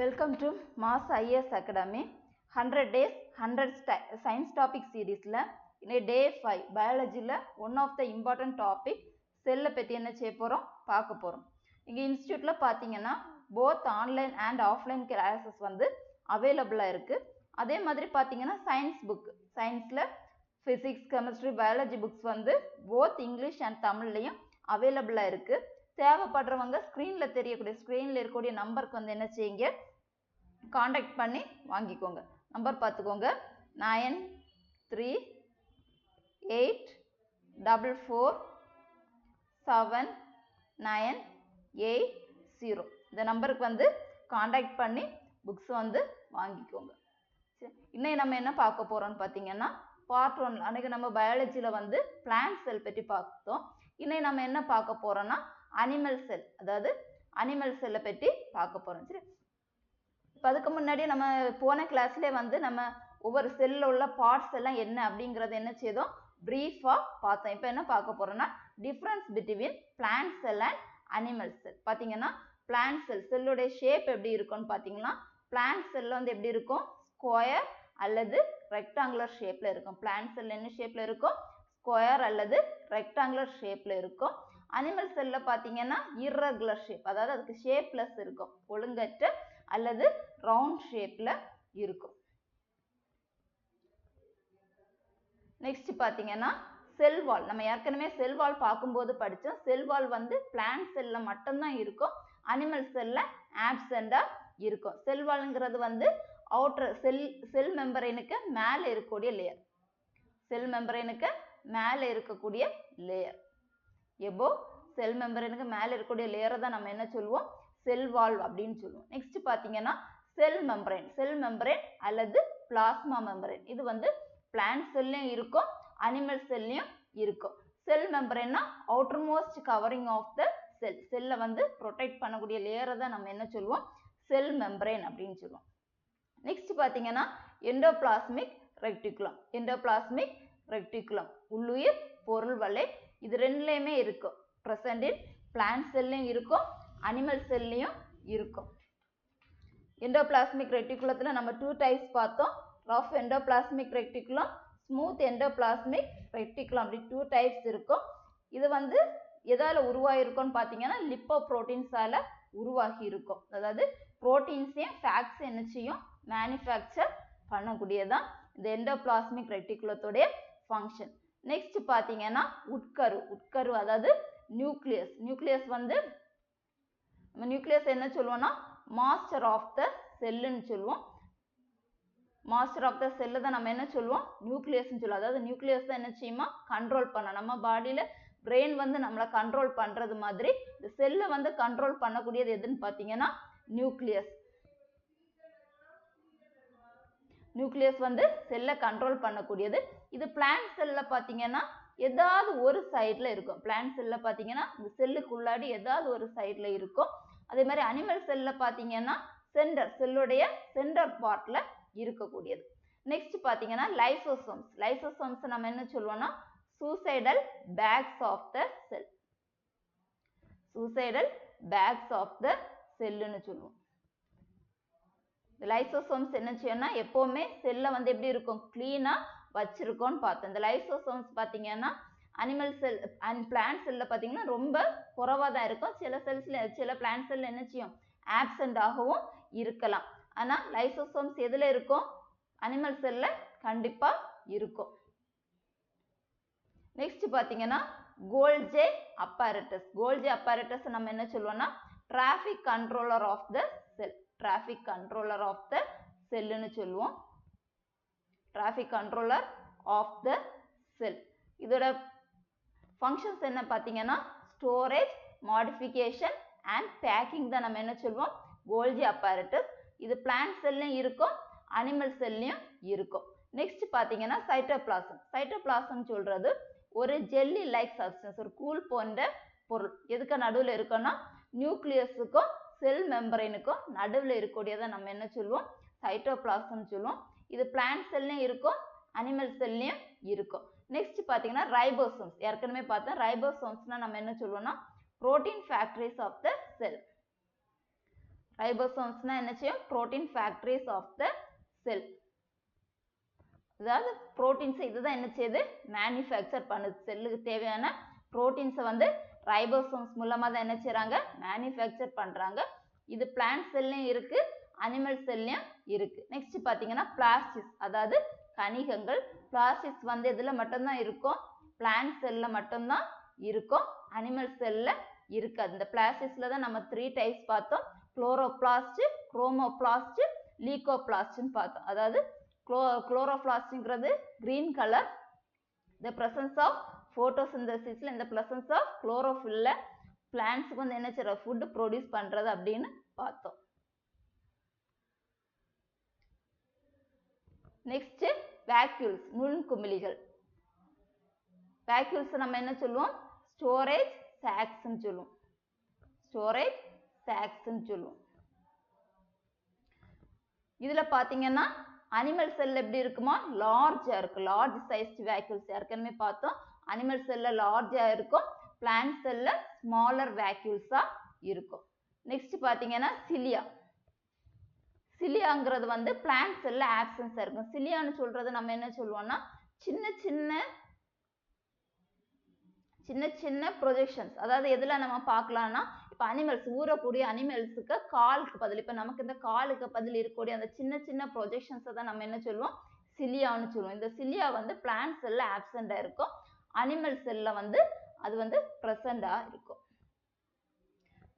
Welcome to Mass IAS Academy. 100 days 100 science topic series la in day 5 biology la one of the important topic cell பத்தி என்ன செய்ய போறோம் பார்க்க போறோம். இங்க இன்ஸ்டிடியூட்ல பாத்தீங்கன்னா both online and offline classes வந்து available இருக்கு. அதே மாதிரி பாத்தீங்கன்னா science book scienceல physics chemistry biology books வந்து both english and தமிழ்லயும் available இருக்கு. தேவைப்படுறவங்க ஸ்கிரீன்ல தெரியக்கூடிய ஸ்கிரீன்ல இருக்கக்கூடிய நம்பருக்கு வந்து என்ன செய்யுங்க காண்டாக்ட் பண்ணி வாங்கிக்கோங்க. நம்பர் பார்த்துக்கோங்க 93844790. இந்த நம்பருக்கு வந்து காண்டாக்ட் பண்ணி புக்ஸ் வந்து வாங்கிக்கோங்க. இன்னைக்கு நம்ம என்ன பார்க்க போறோம்னு பார்த்தீங்கன்னா பார்ட் 1 அன்னைக்கு நம்ம பயாலஜியில் வந்து பிளான்ட் செல் பற்றி பார்த்தோம். இன்னைக்கு நம்ம என்ன பார்க்க போறோம்னா அனிமல் செல், அதாவது அனிமல் செல்லை பற்றி பார்க்க போறோம். சரி, இப்போ அதுக்கு முன்னாடி நம்ம போன கிளாஸ்லேயே வந்து நம்ம ஒவ்வொரு செல்லில் உள்ள பார்ட்ஸ் எல்லாம் என்ன அப்படிங்கிறத என்ன செய்தோம் ப்ரீஃபாக பார்த்தோம். இப்போ என்ன பார்க்க போறோம்னா difference between plant cell and animal செல். பார்த்தீங்கன்னா பிளான்ட் செல் செல்லுடைய ஷேப் எப்படி இருக்கும்னு பார்த்தீங்கன்னா பிளான்ட் செல்ல வந்து எப்படி இருக்கும் ஸ்கொயர் அல்லது ரெக்டாங்குலர் ஷேப்ல இருக்கும். பிளான்ட் செல் என்ன ஷேப்ல இருக்கும் ஸ்கொயர் அல்லது ரெக்டாங்குலர் ஷேப்ல இருக்கும். அனிமல் செல்ல பார்த்தீங்கன்னா இர்ரெகுலர் ஷேப், அதாவது அதுக்கு ஷேப்லெஸ் இருக்கும், ஒழுங்கற்ற அல்லது ரவுண்ட் ஷேப்ல இருக்கும். நெக்ஸ்ட் பார்த்தீங்கன்னா செல் வால். நம்ம ஏற்கனவே செல் வால் பார்க்கும்போது படித்தோம். செல் வால் வந்து பிளான்ட் செல்ல மட்டும்தான் இருக்கும், அனிமல் செல்ல ஆப்சண்டா இருக்கும். செல் வால்ங்கிறது வந்து அவுட்டர் செல் மெம்பரைனுக்கு மேலே இருக்கக்கூடிய லேயர், செல் மெம்பரைனுக்கு மேலே இருக்கக்கூடிய லேயர், எபோ செல் மெம்பரனுக்கு மேலே இருக்கக்கூடிய லேயரை தான் நம்ம என்ன சொல்லுவோம் செல் வால் அப்படின்னு சொல்லுவோம். நெக்ஸ்ட் பார்த்தீங்கன்னா செல் மெம்பரேன். செல் மெம்பரேன் அல்லது பிளாஸ்மா மெம்பரேன் இது வந்து பிளான்ட் செல்லையும் இருக்கும் அனிமல் செல்லையும் இருக்கும். செல் மெம்பரேன்னா outermost covering of the cell, செல்லை வந்து ப்ரொடெக்ட் பண்ணக்கூடிய லேயரை தான் நம்ம என்ன சொல்லுவோம் செல் மெம்பரேன் அப்படின்னு சொல்லுவோம். நெக்ஸ்ட் பார்த்தீங்கன்னா எண்டோபிளாஸ்மிக் ரெக்டிகுலம். எண்டோபிளாஸ்மிக் ரெக்டிகுலம் உள்ளுயிர் பொருள் வலை, இது ரெண்டுலையுமே இருக்கும். ப்ரெசன்ட் இன் பிளான்ட் செல்லையும் இருக்கும் அனிமல் செல்லையும் இருக்கும். எண்டோபிளாஸ்மிக் ரெட்டிகுலத்தில் நம்ம 2 டைப்ஸ் பார்த்தோம். Rough endoplasmic reticulum, smooth endoplasmic reticulum, அப்படி 2 டைப்ஸ் இருக்கும். இது வந்து எதால உருவாகிருக்கும்னு பார்த்தீங்கன்னா லிப்போ புரோட்டீன்ஸால உருவாகி இருக்கும். அதாவது புரோட்டீன்ஸையும் ஃபேக்ட்ஸ் என்ன செய்யும் மேனுஃபேக்சர் பண்ணக்கூடியதான் இந்த எண்டோபிளாஸ்மிக் ரெட்டிகுலத்தோடைய ஃபங்க்ஷன். நெக்ஸ்ட் பார்த்தீங்கன்னா உட்கரு. உட்கரு அதாவது நியூக்ளியஸ். நியூக்ளியஸ் வந்து நம்ம நியூக்ளியஸ் என்ன சொல்லுவோம்னா மாஸ்டர் ஆஃப் த செல்லுன்னு சொல்லுவோம். மாஸ்டர் ஆஃப் த செல்லு தான் நம்ம என்ன சொல்லுவோம் நியூக்ளியஸ்ன்னு சொல்லுவோம். அதாவது நியூக்ளியஸ் தான் என்ன செய்யுமா கண்ட்ரோல் பண்ண, நம்ம பாடியில் பிரெயின் வந்து நம்மளை கண்ட்ரோல் பண்ணுறது மாதிரி இந்த செல்லை வந்து கண்ட்ரோல் பண்ணக்கூடியது எதுன்னு பார்த்தீங்கன்னா நியூக்ளியஸ். நியூக்ளியஸ் வந்து செல்லை கண்ட்ரோல் பண்ணக்கூடியது. இது பிளான்ட் செல்ல பார்த்தீங்கன்னா ஏதாவது ஒரு சைடில் இருக்கும். பிளான்ட் செல்ல பார்த்தீங்கன்னா இந்த செல்லுக்குள்ளாடி ஏதாவது ஒரு சைடில் இருக்கும். அதே மாதிரி அனிமல் செல்ல பார்த்தீங்கன்னா சென்டர், செல்லுடைய சென்டர் பார்ட்டில் இருக்கக்கூடியது. நெக்ஸ்ட் பார்த்தீங்கன்னா லைசோசோம்ஸ். லைசோசோம்ஸ் நம்ம என்ன சொல்லுவோம்னா suicidal bags of the cell. Suicidal bags of the செல்லுன்னு சொல்லுவோம். இந்த லைசோசோம்ஸ் என்ன செய்யணும்னா எப்போவுமே செல்லை வந்து எப்படி இருக்கும் கிளீனாக வச்சிருக்கோன்னு பார்த்தோம். இந்த லைசோசோம்ஸ் பார்த்தீங்கன்னா அனிமல் செல் அண்ட் பிளான்ட் செல்லில் பார்த்தீங்கன்னா ரொம்ப குறைவாக தான் இருக்கும். சில செல்ஸில் சில பிளான்ட் செல்லில் என்ன செய்யும் ஆப்சண்ட் ஆகவும் இருக்கலாம். ஆனால் லைசோசோம்ஸ் எதில் இருக்கும் அனிமல் செல்லில் கண்டிப்பாக இருக்கும். நெக்ஸ்ட் பார்த்தீங்கன்னா கோல்ஜே அப்பரேட்டஸ். கோல்ஜே அப்பரேட்டஸ் நம்ம என்ன சொல்லுவோம்னா traffic controller of the cell. Traffic controller of the செல்லுன்னு சொல்லுவோம். Traffic controller of the cell. இதோட ஃபங்க்ஷன்ஸ் என்ன பார்த்தீங்கன்னா ஸ்டோரேஜ், மாடிஃபிகேஷன் அண்ட் பேக்கிங் தான் நம்ம என்ன சொல்லுவோம் கோல்ஜி அப்பரேட்டஸ். இது பிளான்ட் செல்லையும் இருக்கும் அனிமல் செல்லையும் இருக்கும். நெக்ஸ்ட் பார்த்தீங்கன்னா சைட்டோபிளாசம். சைட்டோபிளாசம் சொல்றது ஒரு ஜெல்லி லைக் சப்ஸ்டன்ஸ், ஒரு கூழ் போன்ற பொருள். எதுக்கு நடுவில் இருக்குன்னா நியூக்ளியஸுக்கும் செல் மெம்பரைனுக்கும் நடுவில் இருக்கக்கூடியதை நம்ம என்ன சொல்லுவோம் சைட்டோபிளாசம் சொல்லுவோம். இது பிளான்ட் செல்லையும் இருக்கும் அனிமல் செல்லையும் இருக்கும். நெக்ஸ்ட் பார்த்தீங்கன்னா ரைபோசோம்ஸ். ஏற்கனவே பார்த்தோம் ரைபோசோம்ஸ்னா நம்ம என்ன சொல்லுவோம்னா புரோட்டீன் ஃபேக்டரிஸ் ஆஃப் த செல். ரைபோசோம்ஸ்னா என்ன செய்யும்? புரோட்டீன் ஃபேக்டரிஸ் ஆஃப் த செல். அதாவது புரோட்டீன்ஸ் இதுதான் என்ன செய்யுது? மேனுஃபேக்சர் பண்ணுது. செல்லுக்கு தேவையான புரோட்டீன்ஸை வந்து ரைபோசோம்ஸ் மூலமாக தான் என்ன செய்கிறாங்க? மேனுஃபேக்சர் பண்ணுறாங்க. இது பிளான்ட் செல்லையும் இருக்கு, அனிமல் செல்லையும் இருக்கு. நெக்ஸ்ட் பார்த்தீங்கன்னா பிளாஸ்டிஸ், அதாவது கணிகங்கள். பிளாஸ்டிஸ் வந்து இதில் மட்டும்தான் இருக்கும், பிளான்ட் செல்லில் மட்டும்தான் இருக்கும், அனிமல் செல்லில் இருக்காது. இந்த பிளாஸ்டிஸில் தான் நம்ம 3 டைப்ஸ் பார்த்தோம். குளோரோபிளாஸ்ட், குரோமோபிளாஸ்ட், லீகோபிளாஸ்ட்னு பார்த்தோம். அதாவது குளோரோபிளாஸ்ட்ங்கிறது green colour, the presence of photosynthesis, in the presence of chlorophyll, plants வந்து என்ன செய்யற food produce பண்றது அப்படின்னு பார்த்தோம். Next vacuoles, நுண்குமிழிகள். vacuoles நம்ம என்ன சொல்லுவோம்? ஸ்டோரேஜ் சாக்ஸ்ன்னு சொல்லுவோம். ஸ்டோரேஜ் சாக்ஸ்ன்னு சொல்லுவோம். இதுல பாத்தீங்கன்னா அனிமல் செல் எப்படி இருக்குமா? லார்ஜா இருக்கு, லார்ஜ் சைஸ்ட் வேக்யூல்ஸ் ஏற்கனவே பார்த்தோம். அனிமல் செல்ல லார்ஜா இருக்கும், பிளான்ட் செல்ல ஸ்மாலர் வேக்யூல்ஸா இருக்கும். நெக்ஸ்ட் பாத்தீங்கன்னா சிலியா. சிலியாங்கிறது வந்து பிளான்ட் செல்ல ஆப்சன்ஸா இருக்கும். சிலியான்னு சொல்றது நம்ம என்ன சொல்லுவோம்னா சின்ன சின்ன ப்ரொஜெக்ஷன்ஸ். அதாவது எதுல நம்ம பார்க்கலாம்னா இப்போ அனிமல்ஸ், ஊறக்கூடிய அனிமல்ஸுக்கு காலுக்கு பதில், இப்போ நமக்கு இந்த காலுக்கு பதில் இருக்கக்கூடிய அந்த சின்ன ப்ரொஜெக்ஷன்ஸை தான் நம்ம என்ன சொல்லுவோம்? சிலியான்னு சொல்லுவோம். இந்த சிலியா வந்து பிளான்ட் செல்ல ஆப்சண்டா இருக்கும், அனிமல் செல்ல வந்து அது வந்து ப்ரெசண்டா இருக்கும்.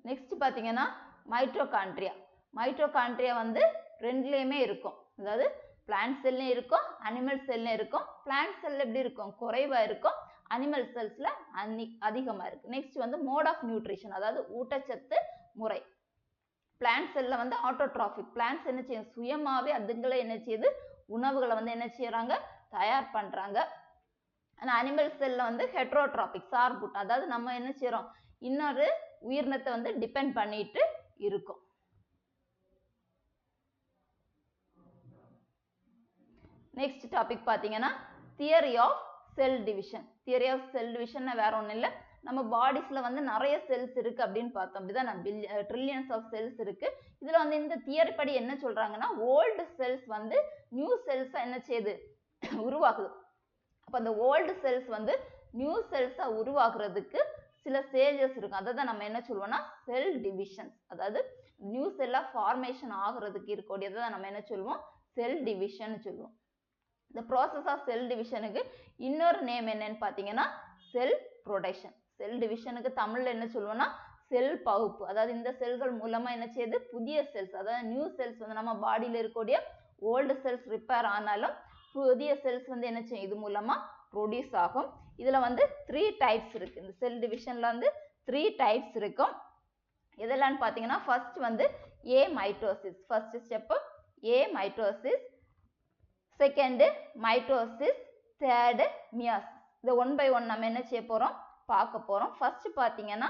நெக்ஸ்ட் பார்த்தீங்கன்னா மைட்டோகாண்ட்ரியா. மைட்டோகாண்ட்ரியா வந்து ரெண்டுலேயுமே இருக்கும், அதாவது பிளான்ட் செல்லையும் இருக்கும், அனிமல் செல்லையும் இருக்கும். பிளான்ட் செல் எப்படி இருக்கும்? குறைவா இருக்கும், அனிமல் செல்ஸ்ல அதிகமா இருக்கு. நெக்ஸ்ட் வந்து மோட் ஆஃப் நியூட்ரிஷன், அதாவது ஊட்டச்சத்து முறை. பிளான்ட் செல்ல வந்து ஆட்டோட்ராபிக், பிளான்ட்ஸ் என்ன செய்யும்? சுயமாவே அதுங்களே என்ன செய்யுது? உணவுகளை வந்து என்ன செய்யறாங்க? தயார் பண்றாங்க. ஆனா அனிமல் செல்ல வந்து ஹெட்ரோட்ராபிக், சார்பூட்டம், அதாவது நம்ம என்ன செய்யறோம்? இன்னொரு உயிரினத்தை வந்து டிபெண்ட் பண்ணிட்டு இருக்கும். நெக்ஸ்ட் டாபிக் பாத்தீங்கன்னா theory of cell division. Theory of cell division வேற ஒன்றும் இல்லை, நம்ம பாடிஸ்ல வந்து நிறைய செல்ஸ் இருக்கு அப்படின்னு பார்த்தோம். அப்படிதான் ட்ரில்லியன்ஸ் ஆஃப் செல்ஸ் இருக்கு. இதுல வந்து இந்த தியரி படி என்ன சொல்றாங்கன்னா ஓல்டு செல்ஸ் வந்து நியூ செல்ஸா என்ன செய்யுது? உருவாக்குது. அப்ப அந்த ஓல்டு செல்ஸ் வந்து நியூ செல்ஸா உருவாக்குறதுக்கு சில ஸ்டேஜஸ் இருக்கும். அதை தான் நம்ம என்ன சொல்லுவோம்னா செல் டிவிஷன். அதாவது நியூ செல்லா ஃபார்மேஷன் ஆகுறதுக்கு இருக்கக்கூடியதை தான் நம்ம என்ன சொல்லுவோம்? செல் டிவிஷன் சொல்லுவோம். இந்த ப்ராசஸ் ஆஃப் செல் டிவிஷனுக்கு இன்னொரு நேம் என்னன்னு பார்த்தீங்கன்னா செல் ப்ரொடக்ஷன். செல் டிவிஷனுக்கு தமிழ்ல என்ன சொல்லுவோம்னா செல் பகுப்பு. அதாவது இந்த செல்கள் மூலமா என்ன செய்யுது? புதிய செல்ஸ், அதாவது நியூ செல்ஸ் வந்து நம்ம பாடியில் இருக்கக்கூடிய ஓல்டு செல்ஸ் ரிப்பேர் ஆனாலும் புதிய செல்ஸ் வந்து என்ன செய்யும்? இது மூலமா ப்ரொடியூஸ் ஆகும். இதுல வந்து 3 டைப்ஸ் இருக்கு. இந்த செல் டிவிஷன்ல வந்து 3 டைப்ஸ் இருக்கும். எதெல்லாம் பார்த்தீங்கன்னா ஃபர்ஸ்ட் வந்து amitosis, first step amitosis, second mitosis, third meiosis. இந்த 1 by 1 நம்ம என்ன செய்ய போறோம்? பார்க்க போறோம். ஃபர்ஸ்ட் பார்த்தீங்கன்னா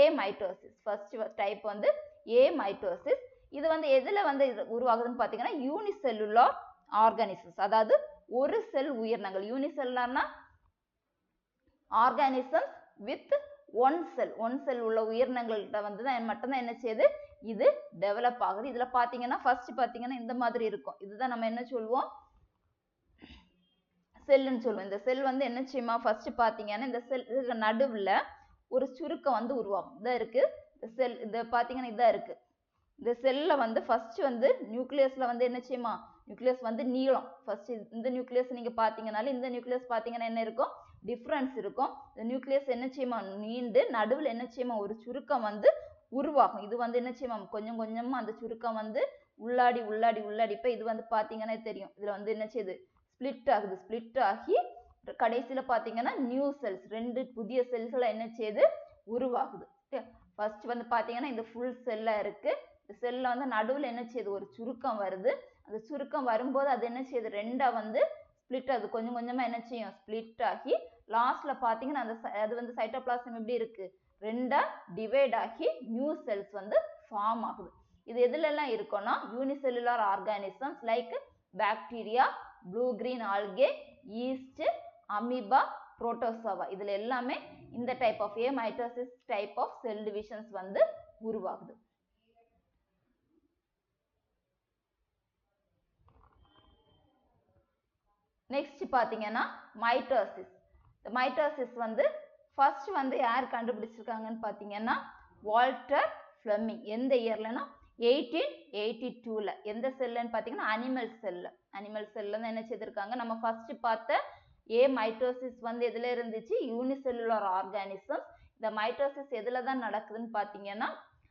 ஏ மைட்டோசிஸ், ஃபர்ஸ்ட் டைப் வந்து ஏ மைட்டோசிஸ். இது வந்து எதுல வந்து உருவாகுதுன்னு பார்த்தீங்கன்னா யூனிசெல்லுலார் ஆர்கானிசம்ஸ், அதாவது ஒரு செல் உயிரினங்கள். யூனிசெல்லுலார்னா ஆர்கானிசம்ஸ் வித் ஒன் செல் உள்ள உயிரினங்கள்கிட்ட வந்து தான் மட்டும்தான் என்ன செய்யுது? இது டெவலப் ஆகுது. இதுல பாத்தீங்கன்னா ஃபர்ஸ்ட் பாத்தீங்கன்னா இந்த மாதிரி இருக்கும். இதுதான் நம்ம என்ன சொல்லுவோம்? செல்லுன்னு சொல்லுவோம். இந்த செல் வந்து என்ன செய்யுமா? ஃபர்ஸ்ட் பாத்தீங்கன்னா இந்த செல் நடுவுல ஒரு சுருக்கம் வந்து உருவாகும். இதான் இருக்கு செல். இத பாத்தீங்கன்னா இதான் இருக்கு. இந்த செல்ல வந்து ஃபர்ஸ்ட் வந்து நியூக்ளியஸ்ல வந்து என்ன செய்யுமா? நியூக்ளியஸ் வந்து நீளம். ஃபர்ஸ்ட் இந்த நியூக்ளியஸ் நீங்க பாத்தீங்கன்னாலும் இந்த நியூக்ளியஸ் பாத்தீங்கன்னா என்ன இருக்கும்? டிஃபரன்ஸ் இருக்கும். இந்த நியூக்ளியஸ் என்ன செய்யுமா? நீண்டு நடுவில் என்ன செய்யுமா? ஒரு சுருக்கம் வந்து உருவாகும். இது வந்து என்ன செய்யுமா? கொஞ்சம் கொஞ்சமா அந்த சுருக்கம் வந்து உள்ளாடி இப்ப இது வந்து பாத்தீங்கன்னா தெரியும். இதுல வந்து என்ன செய்யுது? ஸ்பிளிட் ஆகுது. ஸ்பிளிட் ஆகி கடைசியில பாத்தீங்கன்னா நியூ செல்ஸ், 2 புதிய செல்களை என்ன செய்யுது? உருவாகுது. ஃபர்ஸ்ட் வந்து பாத்தீங்கன்னா இந்த ஃபுல் செல்லா இருக்கு. செல்ல வந்து நடுவில் என்ன செய்யுது? ஒரு சுருக்கம் வருது. அந்த சுருக்கம் வரும்போது அது என்ன செய்யுது? ரெண்டா வந்து ஸ்பிளிட் ஆகுது. கொஞ்சம் கொஞ்சமா என்ன செய்யும்? ஸ்பிளிட் ஆகி லாஸ்ட்ல பாத்தீங்கன்னா அது வந்து சைட்டோபிளாசம் எப்படி இருக்கு? ரெண்டா டிவைட் ஆகி நியூ செல்ஸ் வந்து ஃபார்ம் ஆகுது. இது எதுல எல்லாம் இருக்கும்னா unicellular organisms like bacteria, blue green algae, yeast, amoeba, protozoa, இதுல எல்லாமே இந்த type of a mitosis type of cell divisions வந்து உருவாகுது. நெக்ஸ்ட் பாத்தீங்கன்னா மைட்டோசிஸ். இந்த மைட்டோசிஸ் வந்து ஃபர்ஸ்ட் வந்து யார் கண்டுபிடிச்சிருக்காங்கன்னு பாத்தீங்கன்னா வால்டர் ஃப்ளெமிங். எந்த இயர்லனா 1882ல. எந்த செல்லுன்னு பாத்தீங்கன்னா அனிமல் செல்ல தான் என்ன செய்திருக்காங்க. நம்ம ஃபர்ஸ்ட் பார்த்த மைட்டோசிஸ் வந்து எதுல இருந்துச்சு, யூனிசெல்லுலர் ஆர்கானிசம். இந்த மைட்டோசிஸ் எதுல தான் நடக்குதுன்னு பாத்தீங்கன்னா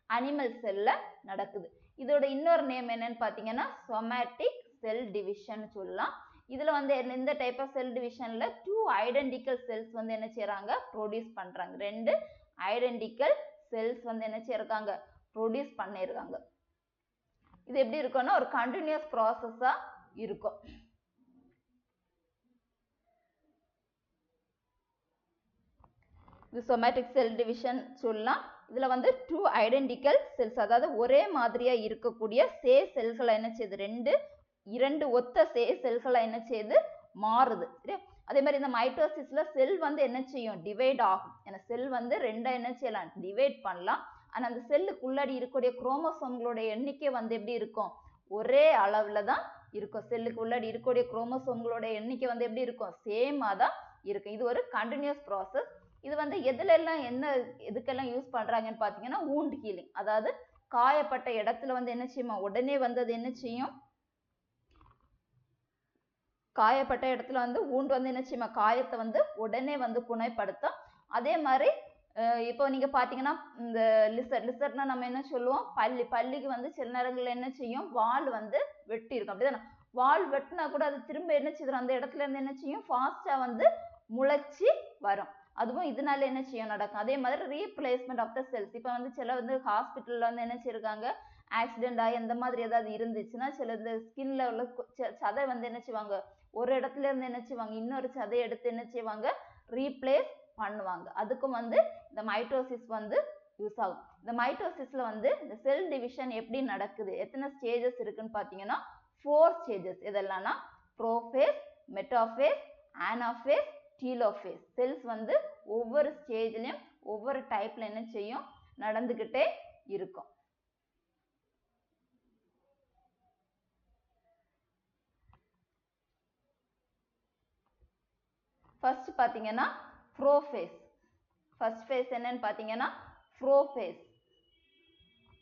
அனிமல் செல்ல நடக்குது. இதோட இன்னொரு நேம் என்னன்னு பாத்தீங்கன்னா சொமேட்டிக் செல் டிவிஷன் சொல்லலாம். இதுல வந்து இந்த டைப் ஆஃப் செல் டிவிஷன்ல 2 ஐடென்டிக்கல் செல்ஸ் வந்து என்ன செய்யறாங்க, ப்ரொடியூஸ் பண்றாங்க. 2 ஐடென்டிக்கல் செல்ஸ் வந்து என்ன செய்யறாங்க, ப்ரொடியூஸ் பண்ணிருக்காங்க. இது எப்படி இருக்கும்னா ஒரு கண்டினியூஸ் ப்ராசஸா இருக்கும். இது சொமேட்டிக் செல் டிவிஷன் சொல்லலாம். இதுல வந்து 2 ஐடென்டிக்கல் செல்ஸ், அதாவது ஒரே மாதிரியா இருக்கக்கூடிய செல்களை என்ன செய்யுது, இரண்டு ஒத்த செல்களை என்ன செய்யுது, மாறுது. சரியா? அதே மாதிரி இந்த மைட்டோசிஸ்ல செல் வந்து என்ன செய்யும், டிவைட் ஆகும். ஏன்னா செல் வந்து ரெண்டா என்ன செய்யலாம், டிவைட் பண்ணலாம். ஆனா அந்த செல்லுக்குள்ளாடி இருக்கக்கூடிய குரோமோசோம்களோட எண்ணிக்கை வந்து எப்படி இருக்கும், ஒரே அளவுல தான் இருக்கும். செல்லுக்கு உள்ளாடி இருக்கக்கூடிய குரோமோசோம்களோட எண்ணிக்கை வந்து எப்படி இருக்கும், சேமா தான் இருக்கும். இது ஒரு கண்டினியூஸ் ப்ராசஸ். இது வந்து எதுல எல்லாம் எதுக்கெல்லாம் யூஸ் பண்றாங்கன்னு பாத்தீங்கன்னா வூண்ட் ஹீலிங். அதாவது காயப்பட்ட இடத்துல வந்து என்ன செய்யுமா, உடனே வந்து அது என்ன செய்யும், காயப்பட்ட இடத்துல வந்து வூண்ட் வந்து என்ன செய்யுமா, காயத்தை வந்து உடனே வந்து குணப்படுத்தும். அதே மாதிரி இப்போ நீங்க பாத்தீங்கன்னா இந்த லிசர்ட்னா நம்ம என்ன சொல்லுவோம், பல்லிக்கு வந்து சில நேரங்கள்ல என்ன செய்யும், வால் வந்து வெட்டி இருக்கும். அப்படிதானே? வால் வெட்டினா கூட அது திரும்ப என்ன செய்யும், அந்த இடத்துல இருந்து என்ன செய்யும், ஃபாஸ்டா வந்து முளைச்சி வரும். அதுவும் இதனால என்ன செய்யும், நடக்கும். அதே மாதிரி ரீப்ளேஸ்மெண்ட் ஆஃப் த செல்ஸ். இப்போ வந்து சில வந்து ஹாஸ்பிட்டல்ல வந்து என்ன செய்யிருக்காங்க, ஆக்சிடென்ட் ஆகி அந்த மாதிரி ஏதாவது இருந்துச்சுன்னா சில இந்த ஸ்கின்ல உள்ள சதை வந்து என்ன செய்வாங்க, ஒரு இடத்துல இருந்து என்ன செய்வாங்க, இன்னொரு சதையை எடுத்து என்ன செய்வாங்க, ரீப்ளேஸ் பண்ணுவாங்க. அதுக்கும் வந்து இந்த மைட்டோசிஸ் வந்து யூஸ் ஆகும். இந்த மைட்டோசிஸ்ல வந்து இந்த செல் டிவிஷன் எப்படி நடக்குது, எத்தனை ஸ்டேஜஸ் இருக்குன்னு பாத்தீங்கன்னா 4 ஸ்டேஜஸ். இதெல்லாம்னா prophase, metaphase, anaphase, telophase. Cells வந்து ஒவ்வொரு ஸ்டேஜ்லயும் ஒவ்வொரு டைப்ல என்ன செய்யும், நடந்துகிட்டே இருக்கும். ஃபர்ஸ்ட் பாத்தீங்கன்னா ப்ரோஃபேஸ். ஃபர்ஸ்ட் ஃபேஸ் என்னன்னு பாத்தீங்கன்னா ப்ரோஃபேஸ்.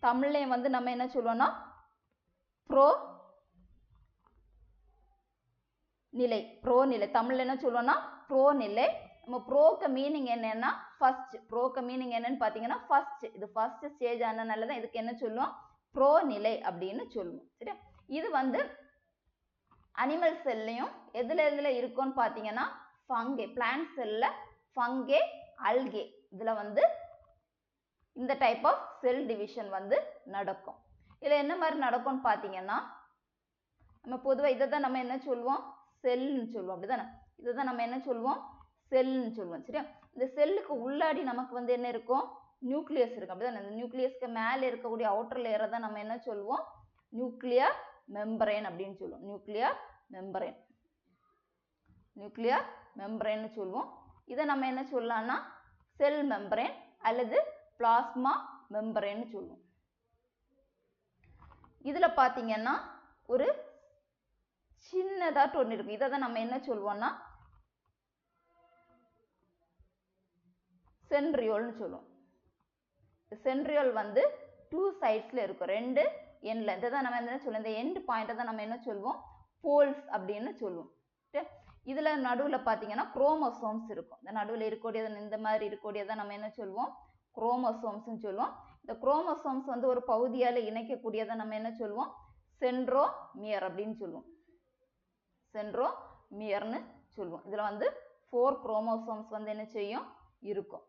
தமிழ்லயும் வந்து நம்ம என்ன சொல்லுவோம்னா ப்ரோ நிலை. தமிழ்ல என்ன சொல்லுவோம்னா ப்ரோ நிலை. நம்ம ப்ரோக்கு மீனிங் என்னன்னா ஃபர்ஸ்ட். ப்ரோக்கு மீனிங் என்னன்னு பாத்தீங்கன்னா ஃபர்ஸ்ட். இது ஃபர்ஸ்ட் ஸ்டேஜ் ஆனனால தான் இதுக்கு என்ன சொல்லுவோம், ப்ரோ நிலை அப்படின்னு சொல்லுவோம். சரியா? இது வந்து அனிமல் செல்லையும் எதுல இருக்கும்னு பாத்தீங்கன்னா ஃபங்கே, பிளான்ட் செல்ல ஃபங்கே, அல்கே, இதுல வந்து இந்த டைப் ஆஃப் செல் டிவிஷன் வந்து நடக்கும். இதுல என்ன மாதிரி நடக்கும்னு பாத்தீங்கன்னா நம்ம பொதுவா இதை தான் நம்ம என்ன சொல்லுவோம், செல்னு சொல்லுவோம். அப்படிதானே? இதை தான் நம்ம என்ன சொல்லுவோம், செல்னு சொல்லுவோம். சரியா? இந்த செல்லுக்கு உள்ளாடி நமக்கு வந்து என்ன இருக்கும், நியூக்ளியஸ் இருக்கும். அப்படிதானே? இந்த நியூக்ளியஸ்க்கு மேல இருக்கக்கூடிய அவுட்டர் லேயரை தான் நம்ம என்ன சொல்லுவோம், நியூக்ளியர் மெம்பரேன் அப்படின்னு சொல்லுவோம். நியூக்ளியர் மெம்பரேன் சொல்லுவோம். இதை நம்ம என்ன சொல்லலாம்னா செல் மெம்பரேன் அல்லது பிளாஸ்மா மெம்பரேன் சொல்லுவோம். இதுல பாத்தீங்கன்னா ஒரு சின்னதாட்டு ஒண்ணு இருக்கும். இதை தான் நம்ம என்ன சொல்லுவோம்னா சென்ட்ரியோல்னு சொல்லுவோம். சென்ட்ரியோல் வந்து 2 சைட்ஸ்ல இருக்கும், 2 எண்ட்ல. இதை தான் நம்ம என்ன சொல்லுவோம், இந்த எண்ட் பாயிண்ட்டை தான் நம்ம என்ன சொல்லுவோம், போல்ஸ் அப்படின்னு சொல்லுவோம். இதுல நடுவுல பாத்தீங்கன்னா குரோமோசோம்ஸ் இருக்கும். இந்த நடுவுல இருக்கக்கூடியது, இந்த மாதிரி இருக்கக்கூடியதை நம்ம என்ன சொல்லுவோம், குரோமோசோம்ஸ் சொல்லுவோம். இந்த குரோமோசோம்ஸ் வந்து ஒரு பகுதியால இணைக்கக்கூடியதை நம்ம என்ன சொல்லுவோம், சென்ட்ரோமியர் அப்படின்னு சொல்லுவோம். சென்ட்ரோமியர்னு சொல்லுவோம். இதுல வந்து 4 குரோமோசோம்ஸ் வந்து என்ன செய்யும், இருக்கும்.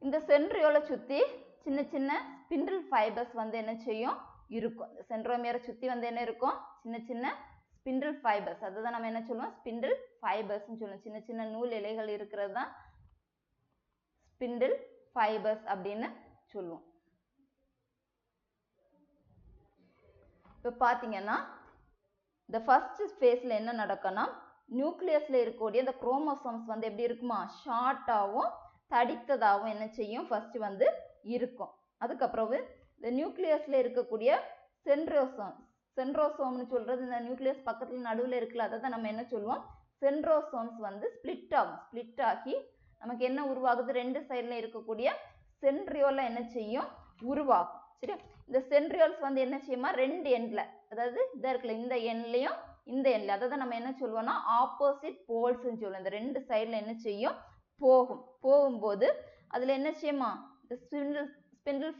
இந்த சென்ட்ரியோலை சுத்தி சின்ன சின்ன ஸ்பிண்டில் ஃபைபர்ஸ் வந்து என்ன செய்யும், இருக்கும். சென்ட்ரோமியரை சுத்தி வந்து என்ன இருக்கும், சின்ன சின்ன ஸ்பிண்டில் ஃபைபர்ஸ். அதுதான் நம்ம என்ன சொல்லுவோம், ஸ்பிண்டில் ஃபைபர்ஸ் சொல்லுவோம். சின்ன சின்ன நூல் இலைகள் இருக்கிறது தான் ஸ்பிண்டில் ஃபைபர்ஸ் அப்படின்னு சொல்லுவோம். இப்போ பாத்தீங்கன்னா இந்த ஃபர்ஸ்ட் ஃபேஸ்ல என்ன நடக்கும்னா நியூக்ளியஸ்ல இருக்கக்கூடிய இந்த குரோமோசோம்ஸ் வந்து எப்படி இருக்குமா, ஷார்ட்டாகவும் தடித்ததாகவும் என்ன செய்யும், ஃபர்ஸ்ட் வந்து இருக்கும். அதுக்கப்புறம் இந்த நியூக்ளியஸ்ல இருக்கக்கூடிய சென்ட்ரோசோம்னு சொல்றது இந்த நியூக்ளியஸ் பக்கத்துல நடுவில் இருக்குல்ல, அதை தான் நம்ம என்ன சொல்லுவோம், சென்ட்ரோசோம்ஸ் வந்து ஸ்பிளிட் ஆகி நமக்கு என்ன உருவாகுது, ரெண்டு சைடுல இருக்கக்கூடிய சென்ட்ரியோல என்ன செய்யும், உருவாகும். சரியா? இந்த சென்ட்ரியோல்ஸ் வந்து என்ன செய்யுமா, ரெண்டு எண்ட்ல, அதாவது இதா இருக்குல்ல, இந்த எண்ட்லயும் இந்த எண்ட்ல, அதை தான் நம்ம என்ன சொல்லுவோம்னா ஆப்போசிட் போல்ஸ் சொல்லுவோம். இந்த ரெண்டு சைடுல என்ன செய்யும், போகும்போது அதுல என்ன செய்யுமா, ஸ்பிண்டில்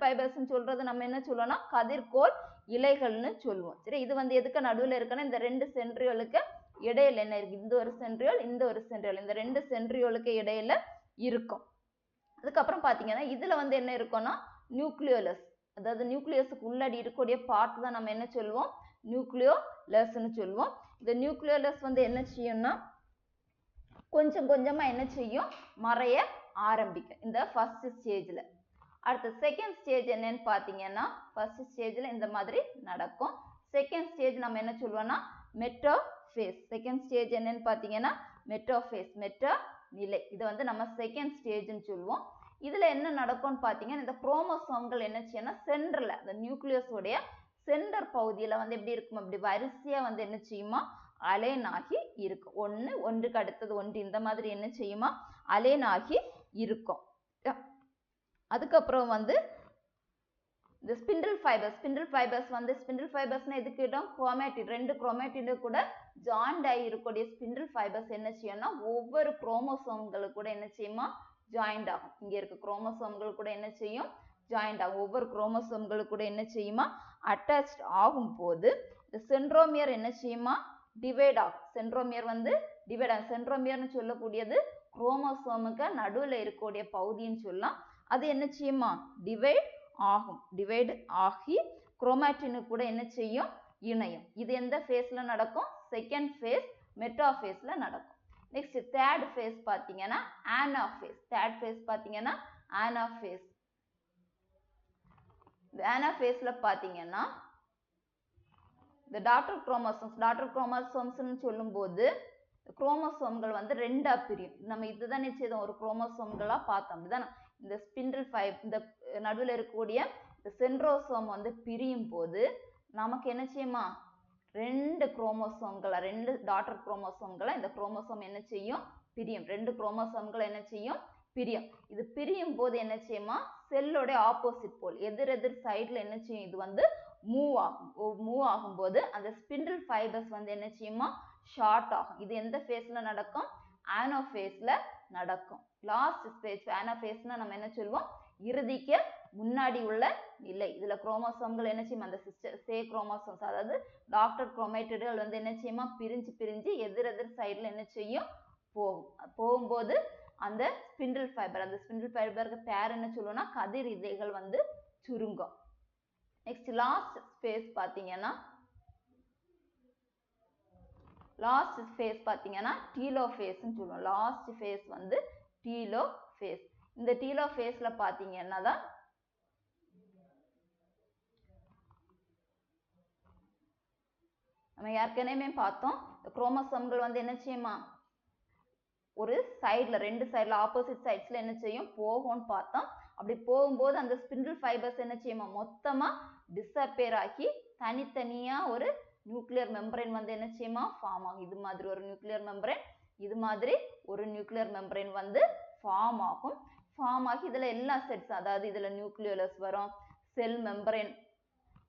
ஃபைபர்ஸ் சொல்றது நம்ம என்ன சொல்லுவோம்னா கதிர்கோள் இலைகள்னு சொல்லுவோம். சரி, இது வந்து எதுக்கு நடுவில் இருக்குன்னா இந்த ரெண்டு சென்ட்ரியோலுக்கு இடையில என்ன இருக்கு, இந்த ஒரு சென்ட்ரியோல் இந்த ஒரு சென்ட்ரியோல், இந்த ரெண்டு சென்ட்ரியோலுக்கு இடையில இருக்கும். அதுக்கப்புறம் பாத்தீங்கன்னா இதுல வந்து என்ன இருக்கும்னா நியூக்ளியோலஸ், அதாவது நியூக்ளியஸுக்கு உள்ளாடி இருக்கக்கூடிய பார்ட் தான் நம்ம என்ன சொல்லுவோம், நியூக்ளியோலஸ்ன்னு சொல்லுவோம். இந்த நியூக்ளியோலஸ் வந்து என்ன செய்யும்னா கொஞ்சம் கொஞ்சமா என்ன செய்யும், மறைய ஆரம்பிக்கும் இந்த ஃபர்ஸ்ட் ஸ்டேஜ்ல. அடுத்த செகண்ட் ஸ்டேஜ் என்னன்னு பாத்தீங்கன்னா, ஃபர்ஸ்ட் ஸ்டேஜ்ல இந்த மாதிரி நடக்கும். செகண்ட் ஸ்டேஜ் நம்ம என்ன சொல்லுவோம்னா மெட்டாஃபேஸ். செகண்ட் ஸ்டேஜ் என்னன்னு பாத்தீங்கன்னா மெட்டாஃபேஸ், மெட்டா நிலை. இது வந்து நம்ம செகண்ட் ஸ்டேஜ்னு சொல்லுவோம். இதுல என்ன நடக்கும்னு பாத்தீங்கன்னா இந்த குரோமோசோம்கள் என்ன செய்யணும்னா சென்டர்ல, அந்த நியூக்ளியஸ் உடைய சென்டர் பகுதியில வந்து எப்படி இருக்கும், அப்படி வரிசையா வந்து என்ன செய்யுமா, அலைன் ஆகி இருக்கும். ஒன்றுக்கு அடுத்தது ஒன்று இந்த மாதிரி என்ன செய்யுமா, அலைன் ஆகி இருக்கும். அதுக்கப்புறம் வந்து இந்த ஸ்பிண்டில் ஃபைபர்ஸ் வந்து ஸ்பிண்டில் ஃபைபர்ஸ்னா எதுக்கு இடம், குரோமேட்டிட், ரெண்டு குரோமேட்டிட் கூட ஜாயிண்ட் ஆகி இருக்கக்கூடிய ஸ்பிண்டில் ஃபைபர்ஸ் என்ன செய்யும்னா ஒவ்வொரு குரோமோசோம்கள் கூட என்ன செய்யுமா, ஜாயிண்ட் ஆகும். இங்க இருக்க குரோமோசோம்கள் கூட என்ன செய்யும், ஜாயிண்ட் ஆகும். ஒவ்வொரு குரோமோசோம்கள் கூட என்ன செய்யுமா, அட்டாச் ஆகும் போது இந்த சென்ட்ரோமியர் என்ன செய்யுமா, டிவைட் ஆகும். சென்ட்ரோமியர் வந்து டிவைட் ஆகும். சென்ட்ரோமியர்னு சொல்லக்கூடியது குரோமோசோமுக்கு நடுவில் இருக்கக்கூடிய பகுதின்னு சொல்லலாம். அது என்ன செய்யுமா, டிவைட் ஆகும். டிவைட் ஆகி குரோமாட்டின் கூட என்ன செய்யும், இணையும். இது எந்த ஃபேஸ்ல நடக்கும், செகண்ட் ஃபேஸ் மெட்டாஃபேஸ்ல நடக்கும். நெக்ஸ்ட் தேர்ட் ஃபேஸ் பாத்தீங்கன்னா ஆனாஃபேஸ். தேர்ட் ஃபேஸ் பாத்தீங்கன்னா ஆனாஃபேஸ். இந்த ஆனாஃபேஸ்ல பாத்தீங்கன்னா இந்த டாட்டர் குரோமோசோம்ஸ்னு சொல்லும்போது குரோமோசோம்கள் வந்து ரெண்டா பிரியும். நம்ம இதுதான் செய்தோம், ஒரு குரோமோசோம்களா பார்த்தோம். இதுதான் இந்த ஸ்பிண்டில் ஃபைபர், இந்த நடுவில் இருக்கக்கூடிய இந்த சென்ட்ரோசோம் வந்து பிரியும் போது நமக்கு என்ன செய்யுமா, ரெண்டு குரோமோசோம்களா, ரெண்டு டாட்டர் குரோமோசோம்களா இந்த குரோமோசோம் என்ன செய்யும், பிரியும். ரெண்டு குரோமோசோம்கள் என்ன செய்யும், பிரியும். இது பிரியும் போது என்ன செய்யுமா, செல்லோட ஆப்போசிட் போல் எதிர் சைடுல என்ன செய்யும், இது வந்து மூவ் ஆகும்போது அந்த ஸ்பிண்டில் ஃபைபர்ஸ் வந்து என்ன செய்யுமா, ஷார்ட் ஆகும். இது எந்த ஃபேஸ்ல நடக்கும், ஆனோஃபேஸ்ல நடக்கும். லாஸ்ட் ஸ்டேஜ் ஆனோஃபேஸ்னா நம்ம என்ன சொல்லுவோம், இறுதிக்கு முன்னாடி உள்ள நிலை. இதுல குரோமோசோம்கள் என்ன செய்யும், அந்த சே குரோமோசோம்ஸ், அதாவது டாக்டர் குரோமேட்டிடுகள் வந்து என்ன செய்யுமா, பிரிஞ்சு எதிர் சைடுல என்ன செய்யும், போகும்போது அந்த ஸ்பிண்டில் ஃபைபருக்கு பேர் என்ன சொல்லுவோம்னா கதிர் இழைகள் வந்து சுருங்கும். நெக்ஸ்ட் லாஸ்ட் ஃபேஸ் பாத்தீங்கன்னா டீலோஃபேஸ்னு சொல்லுவோம். லாஸ்ட் ஃபேஸ் வந்து டீலோஃபேஸ். இந்த டீலோஃபேஸ்ல பாத்தீங்கன்னா தான் நம்ம ஏற்கனவே பார்த்தோம், குரோமோசோம்கள் வந்து என்ன செய்யுமா, ஒரு சைடுல, ரெண்டு சைடுல ஆப்போசிட் சைட்ஸ்ல என்ன செய்யும், போகும்னு பார்த்தோம். அப்படி போகும்போது அந்த ஸ்பிண்டில் ஃபைபர்ஸ் என்ன செய்யுமா, மொத்தமா டிஸப்பியர் ஆகி தனித்தனியா ஒரு நியூக்ளியர் மெம்பரேன் வந்து என்ன செய்யுமா, ஃபார்ம் ஆகும். இது மாதிரி ஒரு நியூக்ளியர் மெம்பரேன் வந்து ஃபார்ம் ஆகி இதுல எல்லா செட்ஸ், அதாவது இதுல நியூக்ளியோலஸ் வரும், செல் மெம்பரேன்,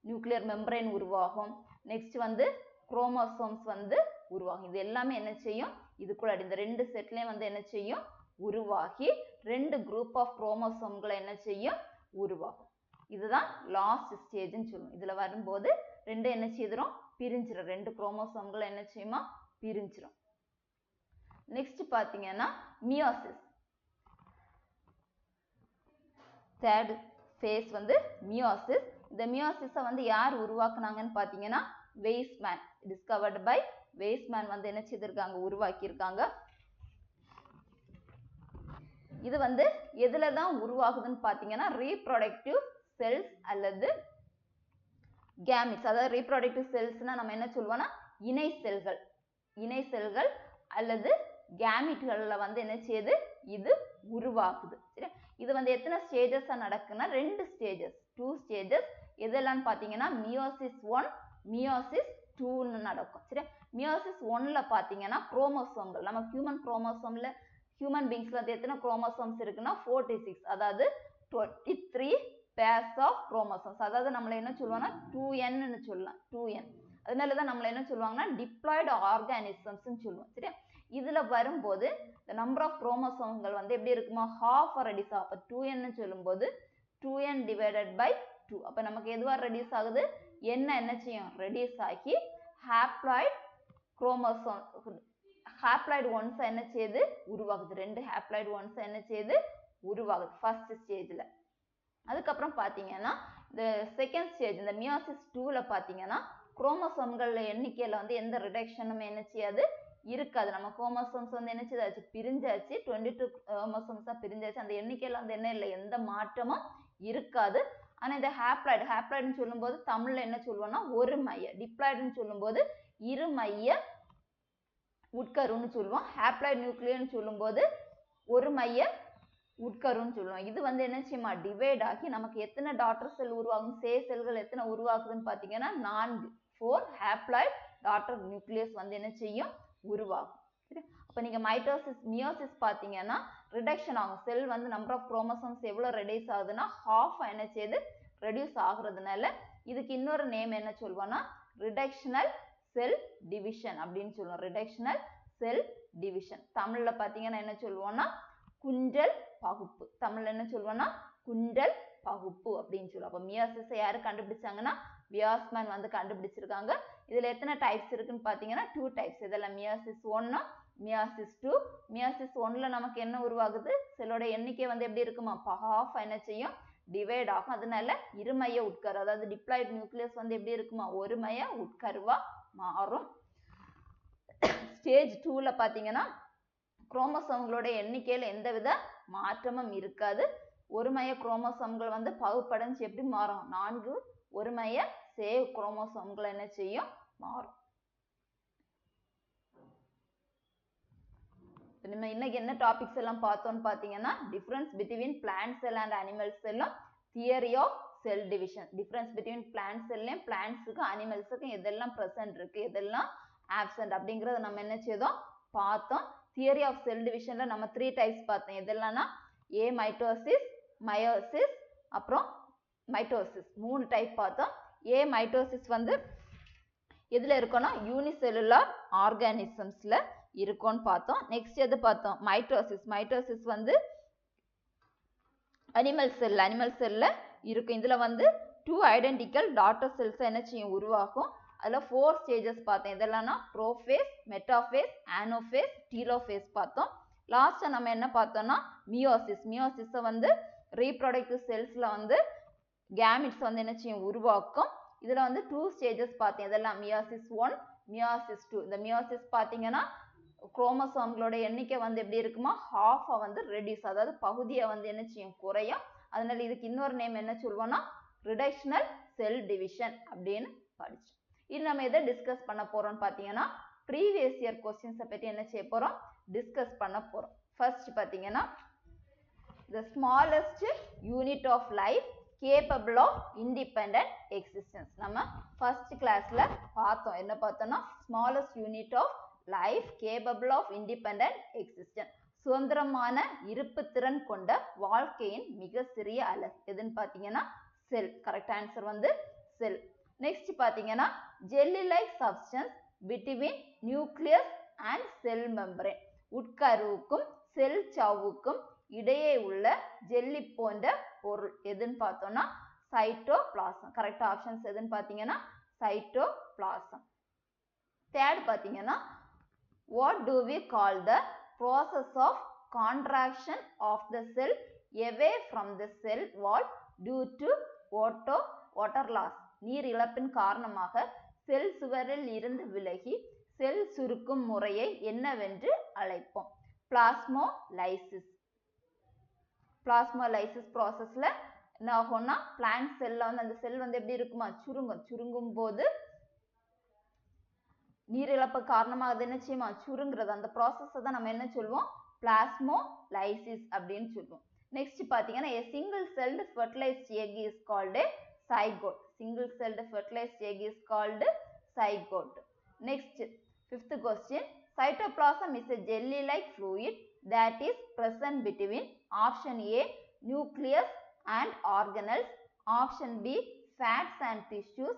நியூக்ளியர் மெம்பரேன் உருவாகும். நெக்ஸ்ட் வந்து குரோமோசோம்ஸ் வந்து உருவாகும். இது எல்லாமே என்ன செய்யும், இதுக்குள்ள இந்த ரெண்டு செட்லயும் வந்து என்ன செய்யும், உருவாகி ரெண்டு குரூப் ஆஃப் குரோமோசோம்களை என்ன செய்யும், உருவாகும். இதுதான் லாஸ்ட் ஸ்டேஜ்னு சொல்லுவோம். இதுல வரும்போது ரெண்டு என்ன செய்திரும், பிரிஞ்சிடும். ரெண்டு குரோமோசோம்களை என்ன செய்யுமா, பிரிஞ்சிடும். நெக்ஸ்ட் பாத்தீங்கன்னா மியோசிஸ். தேர்ட் ஃபேஸ் வந்து மியோசிஸ். இந்த மியோசிஸை வந்து யார் உருவாக்குனாங்கன்னு பாத்தீங்கன்னா வெய்ஸ்மேன், டிஸ்கவர்டு பை வெய்ஸ்மேன் வந்து என்ன செய்திருக்காங்க, உருவாக்கியிருக்காங்க. இது வந்து எதுல தான் உருவாகுதுன்னு பாத்தீங்கன்னா ரீப்ரொடக்டிவ் செல்ஸ் அல்லது கேமிட்ஸ். அதாவது ரீப்ரொடக்டிவ் செல்ஸ்னா நம்ம என்ன சொல்லுவோம்னா இணை செல்கள் அல்லது கேமிட்கள்ல வந்து என்ன செய்யுது, இது உருவாகுது. சரி, இது வந்து எத்தனை ஸ்டேஜஸா நடக்குன்னா 2 ஸ்டேஜஸ் 2 ஸ்டேஜஸ் எதெல்லாம் பாத்தீங்கன்னா மியோசிஸ் 1 மியோசிஸ் 2ன்னு நடக்கும். சரி, மியோசிஸ் 1ல பாத்தீங்கன்னா குரோமோசோம்கள் நம்ம ஹியூமன் குரோமோசோம்ல ஹியூமன் பீயிங்ஸ்ல வந்து எத்தனை குரோமோசோம்ஸ் இருக்குன்னா 46, அதாவது 23 pairs of chromosomes. அதாவது நம்மள என்ன சொல்லுவாங்கன்னா 2n ன்னு சொல்லலாம் 2n. அதனாலதான் நம்மள என்ன சொல்லுவாங்கன்னா diploid organisms ன்னு சொல்லுவோம். சரியா, இதுல வரும்போது the number of chromosomeகள் வந்து எப்படி இருக்குமா half reduce ஆகும். அப்ப 2n ன்னு சொல்லும்போது 2n divided by 2. அப்ப நமக்கு எதுவா ரெடியூஸ் ஆகுது, என்ன செய்யும் ரெடியூஸ் ஆகி haploid chromosome haploid ones என்ன செய்யுது உருவாகுது. 2 haploid ones என்ன செய்யுது உருவாகுது ஃபர்ஸ்ட் ஸ்டேஜ்ல. அதுக்கப்புறம் பாத்தீங்கன்னா இந்த செகண்ட் ஸ்டேஜ் இந்த மியோசிஸ் 2ல பாத்தீங்கன்னா குரோமோசோம்கள் எண்ணிக்கையில வந்து எந்த ரிடக்ஷனும் என்ன செய்யாது இருக்காது. நம்ம குரோமோசோம்ஸ் வந்து என்ன செய்தாச்சு பிரிஞ்சாச்சு 22 குரோமோசோம்ஸா பிரிஞ்சாச்சு. அந்த எண்ணிக்கையில வந்து என்ன இல்லை எந்த மாற்றமும் இருக்காது. ஆனா இந்த ஹேப்ளாய்டுன்னு சொல்லும்போது தமிழ்ல என்ன சொல்லுவோம்னா ஒரு மைய, டிப்ளாய்டுன்னு சொல்லும்போது இரு மைய உட்கருன்னு சொல்லுவோம். ஹேப்ளாய்டு நியூக்ளியர்னு சொல்லும்போது ஒரு மைய உட்கருன்னு சொல்லுவோம். இது வந்து என்ன செய்யுமா டிவைட் ஆகி நமக்கு எத்தனை டாட்டர் செல் உருவாகும், செல்கள் எத்தனை உருவாக்குதுன்னு பாத்தீங்கன்னா 4 ஹேப்ளாய்டு டாட்டர் நியூக்ளியஸ் வந்து என்ன செய்யும் உருவாகும். அப்ப நீங்க மியோசிஸ் பாத்தீங்கன்னா ரிடக்ஷன் ஆகும். செல் வந்து நம்பர் ஆஃப் குரோமோசோம்ஸ் எவ்வளவு ரெடியூஸ் ஆகுதுன்னா ஹாஃப் என்ன செய்யுது ரெடியூஸ் ஆகுறதுனால இதுக்கு இன்னொரு நேம் என்ன சொல்லுவோம்னா ரிடக்ஷனல் செல் டிவிஷன் அப்படின்னு சொல்லுவோம். ரிடக்ஷனல் செல் டிவிஷன் தமிழ்ல பாத்தீங்கன்னா என்ன சொல்லுவோம்னா குஞ்சல் பகுப்பு. தமிழ்ல என்ன சொல்லுவோம்னா குஞ்சல் பகுப்பு அப்படின்னு சொல்லுவோம். அப்ப மியோசிஸ் யாரு கண்டுபிடிச்சாங்கன்னா வியாஸ்மேன் வந்து கண்டுபிடிச்சிருக்காங்க. இதுல எத்தனை டைப்ஸ் இருக்குன்னு பாத்தீங்கன்னா 2 டைப்ஸ். இதெல்லாம் மியோசிஸ் 1 மியோசிஸ் 2. மியோசிஸ் 1ல நமக்கு என்ன உருவாகுது, செல்லோட எண்ணிக்கை வந்து எப்படி இருக்குமா half என்ன செய்யும் டிவைட் ஆகும். அதனால இருமைய உட்கரு, அதாவது டிப்ளாய்டு நியூக்ளியஸ் வந்து எப்படி இருக்குமா ஒரு மைய உட்கருவா மாறும். ஸ்டேஜ் 2ல பாத்தீங்கன்னா குரோமோசோம்களோட எண்ணிக்கையில எந்தவித மாற்றமும் இருக்காது. ஒருமைய குரோமோசோம்கள் வந்து பகுப்படைஞ்சு எப்படி மாறும் 4 ஒருமைய சேவ் குரோமோசோம்கள் என்ன செய்யும் மாறும். நம்ம இன்னைக்கு என்ன டாபிக்ஸ் எல்லாம் பார்த்தோம்னு பாத்தீங்கன்னா difference between plant cell and animal செல்லும் theory of cell division. Difference between plant செல்லையும் பிளான்ட்ஸுக்கும் அனிமல்ஸுக்கும் எதெல்லாம் பிரசன்ட் இருக்கு எதெல்லாம் ஆப்சென்ட் அப்படிங்கறத நம்ம என்ன செய்தோம் பார்த்தோம். தியரி ஆஃப் செல் டிவிஷன்ல நம்ம 3 டைப்ஸ் பார்த்தோம். எதெல்லாம்னா ஏ மைட்டோசிஸ், மயோசிஸ், அப்புறம் மைட்டோசிஸ் 3 டைப் பார்த்தோம். ஏ மைட்டோசிஸ் வந்து எதுல இருக்கும்னா யூனிசெல்லுலார் ஆர்கானிசம்ஸ்ல இருக்கும்னு பார்த்தோம். நெக்ஸ்ட் எது பார்த்தோம் மைட்டோசிஸ் வந்து அனிமல் செல்ல இருக்கும். இதுல வந்து 2 ஐடென்டிக்கல் டாட்டர் செல்ஸ் என்ன செய்யும் உருவாகும். அதுல 4 ஸ்டேஜஸ் பார்த்தோம். இதெல்லாம்னா ப்ரோஃபேஸ், மெட்டாஃபேஸ், ஆனோஃபேஸ், டீலோஃபேஸ் பார்த்தோம். லாஸ்டா நம்ம என்ன பார்த்தோம்னா மியோசிஸ் வந்து ரீப்ரொடக்டிவ் செல்ஸ்ல வந்து கேமிட்ஸ் வந்து என்ன செய்யும் உருவாக்கும். இதுல வந்து 2 ஸ்டேஜஸ் பார்த்தோம். இதெல்லாம் மியோசிஸ் 1 மியோசிஸ் 2. இந்த மியோசிஸ் பாத்தீங்கன்னா குரோமோசோம்களோட எண்ணிக்கை வந்து எப்படி இருக்குமா ஹாஃபா வந்து ரெடியூஸ், அதாவது பகுதியை வந்து என்ன செய்யும் குறையும். அதனால இதுக்கு இன்னொரு நேம் என்ன சொல்லுவோம்னா ரிடக்ஷனல் செல் டிவிஷன் அப்படின்னு படிச்சோம். இது நம்ம எதை டிஸ்கஸ் பண்ண போறோம்னு பாத்தீங்கன்னா ப்ரீவியஸ் இயர் கொஸ்டின்ஸை பத்தி என்ன செய்ய போறோம் டிஸ்கஸ் பண்ண போறோம். ஃபர்ஸ்ட் பாத்தீங்கன்னா the smallest unit of life capable of independent existence. நம்ம first classல பார்த்தோம். என்ன பார்த்தோம்னா smallest unit of life capable of independent existence. சுதந்திரமான இருப்பு திறன் கொண்ட வாழ்க்கையின் மிக சிறிய அலகு எதுன்னு பாத்தீங்கன்னா செல். கரெக்ட் ஆன்சர் வந்து செல். நெக்ஸ்ட் பாத்தீங்கன்னா jelly like substance between nucleus and cell membrane. உட்கருவுக்கும் செல் சவ்வுக்கும் இடையே உள்ள ஜெல்லி போன்ற பொருள் எதுன்னு பார்த்தோம்னா சைட்டோபிளாசம். கரெக்ட் ஆப்ஷன்ஸ் எதுன்னு பாத்தீங்கன்னா சைட்டோபிளாசம். தேர்ட் பாத்தீங்கன்னா what do we call the process of contraction of the cell away from the cell wall due to water loss. நீர் இழப்பின் காரணமாக செல் சுவரில் இருந்து விலகி செல் சுருக்கும் முறையை என்னவென்று அழைப்போம்? பிளாஸ்மோலைசிஸ். பிளாஸ்மோலைசிஸ் ப்ராசஸ்ல என்ன ஆகும்னா பிளான்ட் செல்ல வந்து அந்த செல் வந்து எப்படி இருக்குமா சுருங்கும் போது நீர் இழப்பு காரணமாக அது என்ன செய்யுமா சுருங்குறது. அந்த ப்ராசஸ் தான் நம்ம என்ன சொல்லுவோம் பிளாஸ்மோலைசிஸ் அப்படின்னு சொல்லுவோம். நெக்ஸ்ட் பாத்தீங்கன்னா a single celled fertilized egg is called a zygote. Single celled fertilized egg is called zygote. Next, fifth question. Cytoplasm is a jelly-like fluid that is present between option A nucleus and organelles, option B fats and tissues,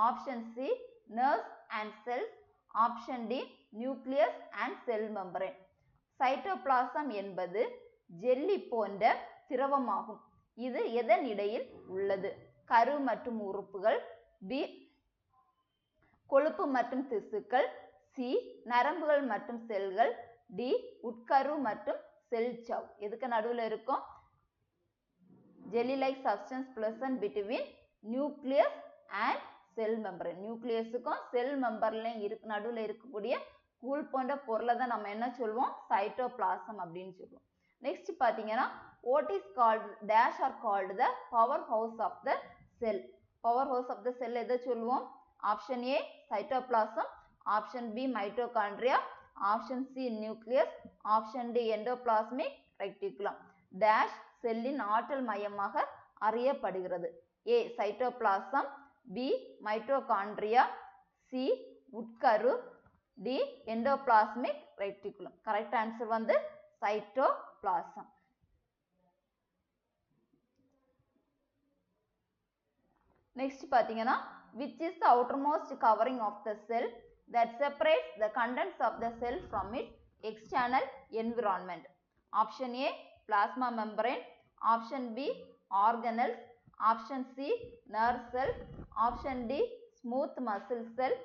option C nerves and cells, option D nucleus and cell membrane. Cytoplasm என்பது jelly போன்ற திரவமாகும். இது எதன் இடையில் உள்ளது? கரு மற்றும் உறுப்புகள், B கொழுப்பு மற்றும் திசுக்கள், C நரம்புகள் மற்றும் செல்கள், D உட்கரு மற்றும் செல் சவ். எதுக்கு நடுவில் இருக்கும்? jelly like substance present between nucleus and cell membrane. நியூக்ளியஸுக்கும் செல் மெம்பர்லையும் நடுவில் இருக்கக்கூடிய கூழ் போன்ற பொருளை தான் நம்ம என்ன சொல்லுவோம்? சைட்டோபிளாசம் அப்படின்னு சொல்லுவோம். நெக்ஸ்ட் பாத்தீங்கன்னா what is called dash are called the powerhouse of the cell. Powerhouse of the cell எதை சொல்லுவோம்? Option A cytoplasm, option B mitochondria, option C nucleus, option D endoplasmic reticulum. dash செல்லின் ஆற்றல் மையமாக அறியப்படுகிறது. A cytoplasm, B mitochondria, C உட்கரு, D endoplasmic reticulum. Correct answer வந்து cytoplasm. Next பாத்தீங்கன்னா which is the outermost covering of the cell that separates the contents of the cell from its external environment. Option A plasma membrane, option B organelles, option C nerve cell, option D smooth muscle cell.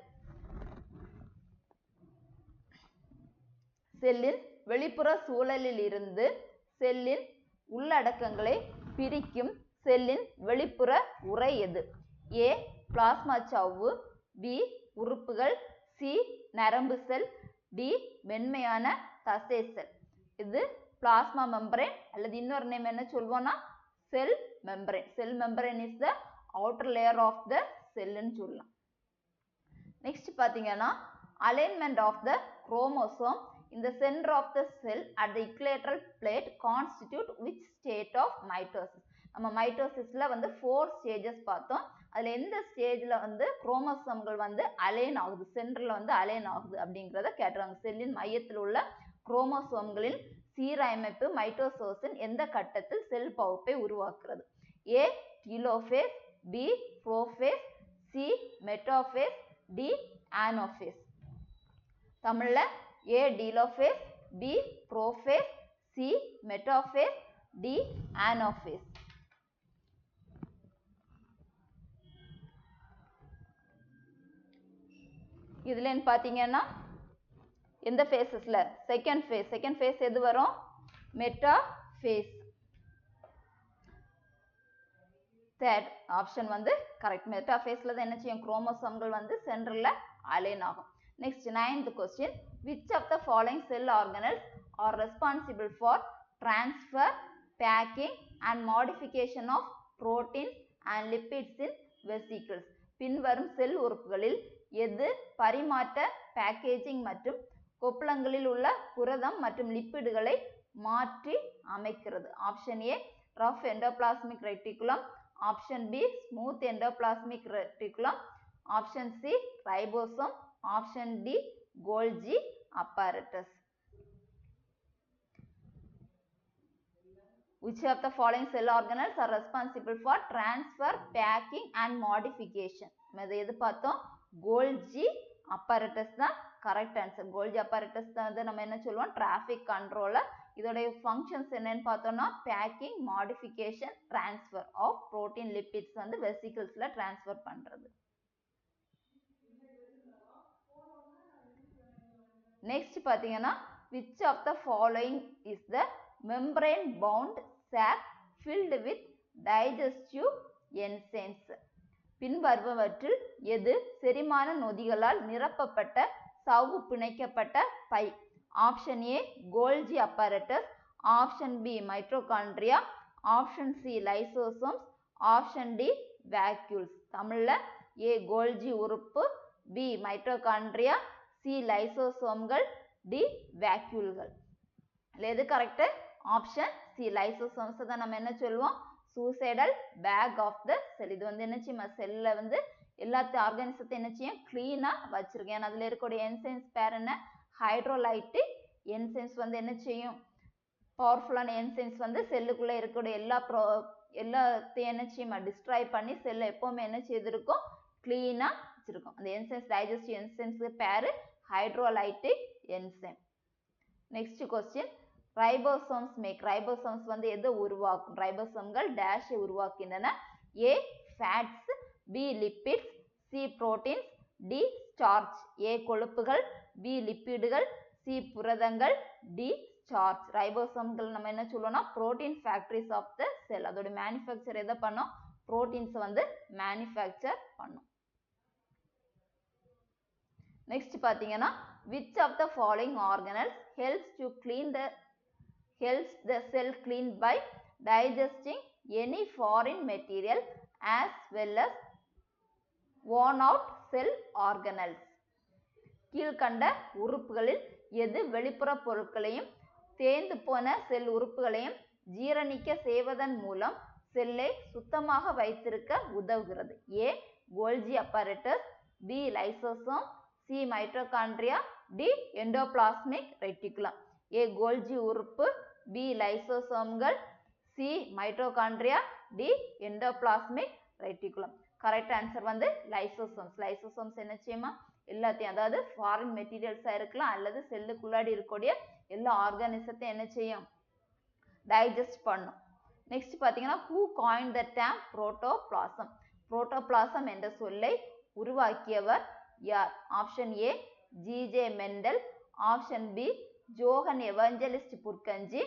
செல்லின் வெளிப்புற சூழலில் இருந்து செல்லின் உள்ளடக்கங்களை பிரிக்கும் செல்லின் வெளிப்புற உறை எது? A பிளாஸ்மா சவ்வு, B உறுப்புகள், C நரம்பு செல், D மென்மையான தசை செல். இது பிளாஸ்மா மெம்பரேன் அல்லது இன்னொரு நேம் என்ன சொல்வோம்னா cell membrane. Cell membrane is the outer layer of the செல்லுன்னு சொல்லலாம். நெக்ஸ்ட் பாத்தீங்கன்னா alignment of the chromosome in the center of the cell at the equilateral plate constitute which state of mitosis. நம்ம மைட்டோசிஸ்ல வந்து 4 stages பார்த்தோம். அதுல எந்த ஸ்டேஜ்ல வந்து குரோமோசோம்கள் வந்து அலைன் ஆகுது, சென்டர்ல வந்து அலைன் ஆகுது அப்படிங்கறத கேட்றாங்க. செல்லின் மையத்தில் உள்ள குரோமோசோம்களின் சீரமைப்பு மைட்டோசிஸின் எந்த கட்டத்தில் செல் பகுப்பை உருவாக்குறது? A telophase, B prophase, C metaphase, D ஆனோஃபேஸ். தமிழ்ல A telophase, B prophase, C metaphase, D ஆனோஃபேஸ். இதுல பாத்தீங்கன்னா எந்த ஃபேஸஸ்ல? செகண்ட் ஃபேஸ் எது வரும்? மெட்டாஃபேஸ். தேர்ட் ஆப்ஷன் வந்து கரெக்ட். மெட்டாஃபேஸ்ல தான் என்ன செய்யும்? குரோமோசோம்கள் வந்து சென்டர்ல அலைன் ஆகும். Next 9th question. Which of the following cell organelles are responsible for transfer, packing and modification of proteins and lipids in vesicles? பின்வரும் செல் உறுப்புகளில் எது பரிமாற்ற, பேக்கேஜிங் மற்றும் கொப்பளங்களில் உள்ள புரதம் மற்றும் லிப்பிடுகளை மாற்றி அமைக்கிறது? Option A rough endoplasmic reticulum, option B smooth endoplasmic reticulum, option C ribosome, option D Golgi apparatus. Which of the following cell organelles are responsible for transfer, packing and modification? எது பார்த்தோம்? Golgi apparatus தான் correct answer. Golgi apparatus தான் வந்து நம்ம என்ன சொல்லுவோம்? Traffic controller. இதோடைய functions என்னன்னு பார்த்தோம்னா packing, modification, transfer of protein, lipids வந்து வெசிக்கிள்ஸ்ல டிரான்ஸ்ஃபர் பண்றது. நெக்ஸ்ட் பாத்தீங்கன்னா which of the following is the membrane bound sac filled with digestive enzymes? பின்வருவவற்றில் எது செரிமான நொதிகளால் நிரப்பப்பட்ட சவ்வு பிணைக்கப்பட்ட பை? Option A Golgi apparatus, option B mitochondria, option C lysosomes, option D vacuoles. தமிழ்ல A கோல்ஜி உறுப்பு, B மைட்டோகாண்ட்ரியா, C லைசோசோம்கள், D வேக்யூல்கள். எது கரெக்ட்? ஆப்ஷன் சி லைசோசோம்ஸ் தான் நம்ம என்ன சொல்லுவோம் suicidal bag of the cell. இது வந்து என்ன செய்யும் செல்ல வந்து எல்லாத்தையும் ஆர்கானிசத்தை என்ன செய்யும் கிளீனா வச்சிருக்கேன். ஏன்னா அதுல இருக்கக்கூடிய என்சைம்ஸ் பேர் என்ன ஹைட்ரோலைட்டிக் என்சைம்ஸ் வந்து என்ன செய்யும் பவர்ஃபுல்லான என்சைம்ஸ் வந்து செல்லுக்குள்ள இருக்கக்கூடிய எல்லாத்தையும் என்ன செய்யுமா டிஸ்ட்ராய் பண்ணி செல்ல எப்பவுமே என்ன செய்திருக்கும் கிளீனா வச்சிருக்கும். அந்த என்சைம்ஸ் டைஜஸ்டிவ் என்சைம்ஸ் பேரு hydrolytic enzyme. Next question ribosomes make. Ribosomes வந்து எதை உருவாக்கும்? ரைபோசோம்கள் டேஷ் உருவாக்கின்றன. A fats, B lipids, C proteins, D starch. A கொழுப்புகள், பி லிப்பிடுகள், சி புரதங்கள், டி ஸ்டார்ச். ரைபோசோம்கள் நம்ம என்ன சொல்லுவோம்னா protein factories of the cell. அதோட மேனுஃபேக்சர் எதை பண்ணும் புரோட்டீன்ஸ் வந்து மேனுஃபேக்சர் பண்ணும். நெக்ஸ்ட் பாத்தீங்கன்னா which of the following organelles helps the cell clean by digesting any foreign material as well as worn out cell organelles. கீழ்கண்ட உறுப்புகளில் எது வெளிப்புற பொருட்களையும் தேய்ந்து போன செல் உறுப்புகளையும் ஜீரணிக்க செய்வதன் மூலம் செல்லை சுத்தமாக வைத்திருக்க உதவுகிறது? A Golgi apparatus, B lysosome, C mitochondria, D endoplasmic reticulum. A Golgi உறுப்பு, பி லைசோசோம்கள், C mitochondria, D endoplasmic reticulum. Correct answer வந்து லைசோசோம்ஸ். லைசோசோம்ஸ் என்ன செய்யுமா எல்லாத்தையும் அதாவது ஃபாரின் மெட்டீரியல்ஸா இருக்கலாம் அல்லது செல்லுக்குள்ளாடி இருக்கக்கூடிய எல்லா ஆர்கானிசத்தையும் என்ன செய்யும் டைஜஸ்ட் பண்ணும். நெக்ஸ்ட் பாத்தீங்கன்னா who coined the term protoplasm? Protoplasm என்ற சொல்லை உருவாக்கியவர் யார்? Option A GJ Mendel, option B Johann Evangelist Purkinje,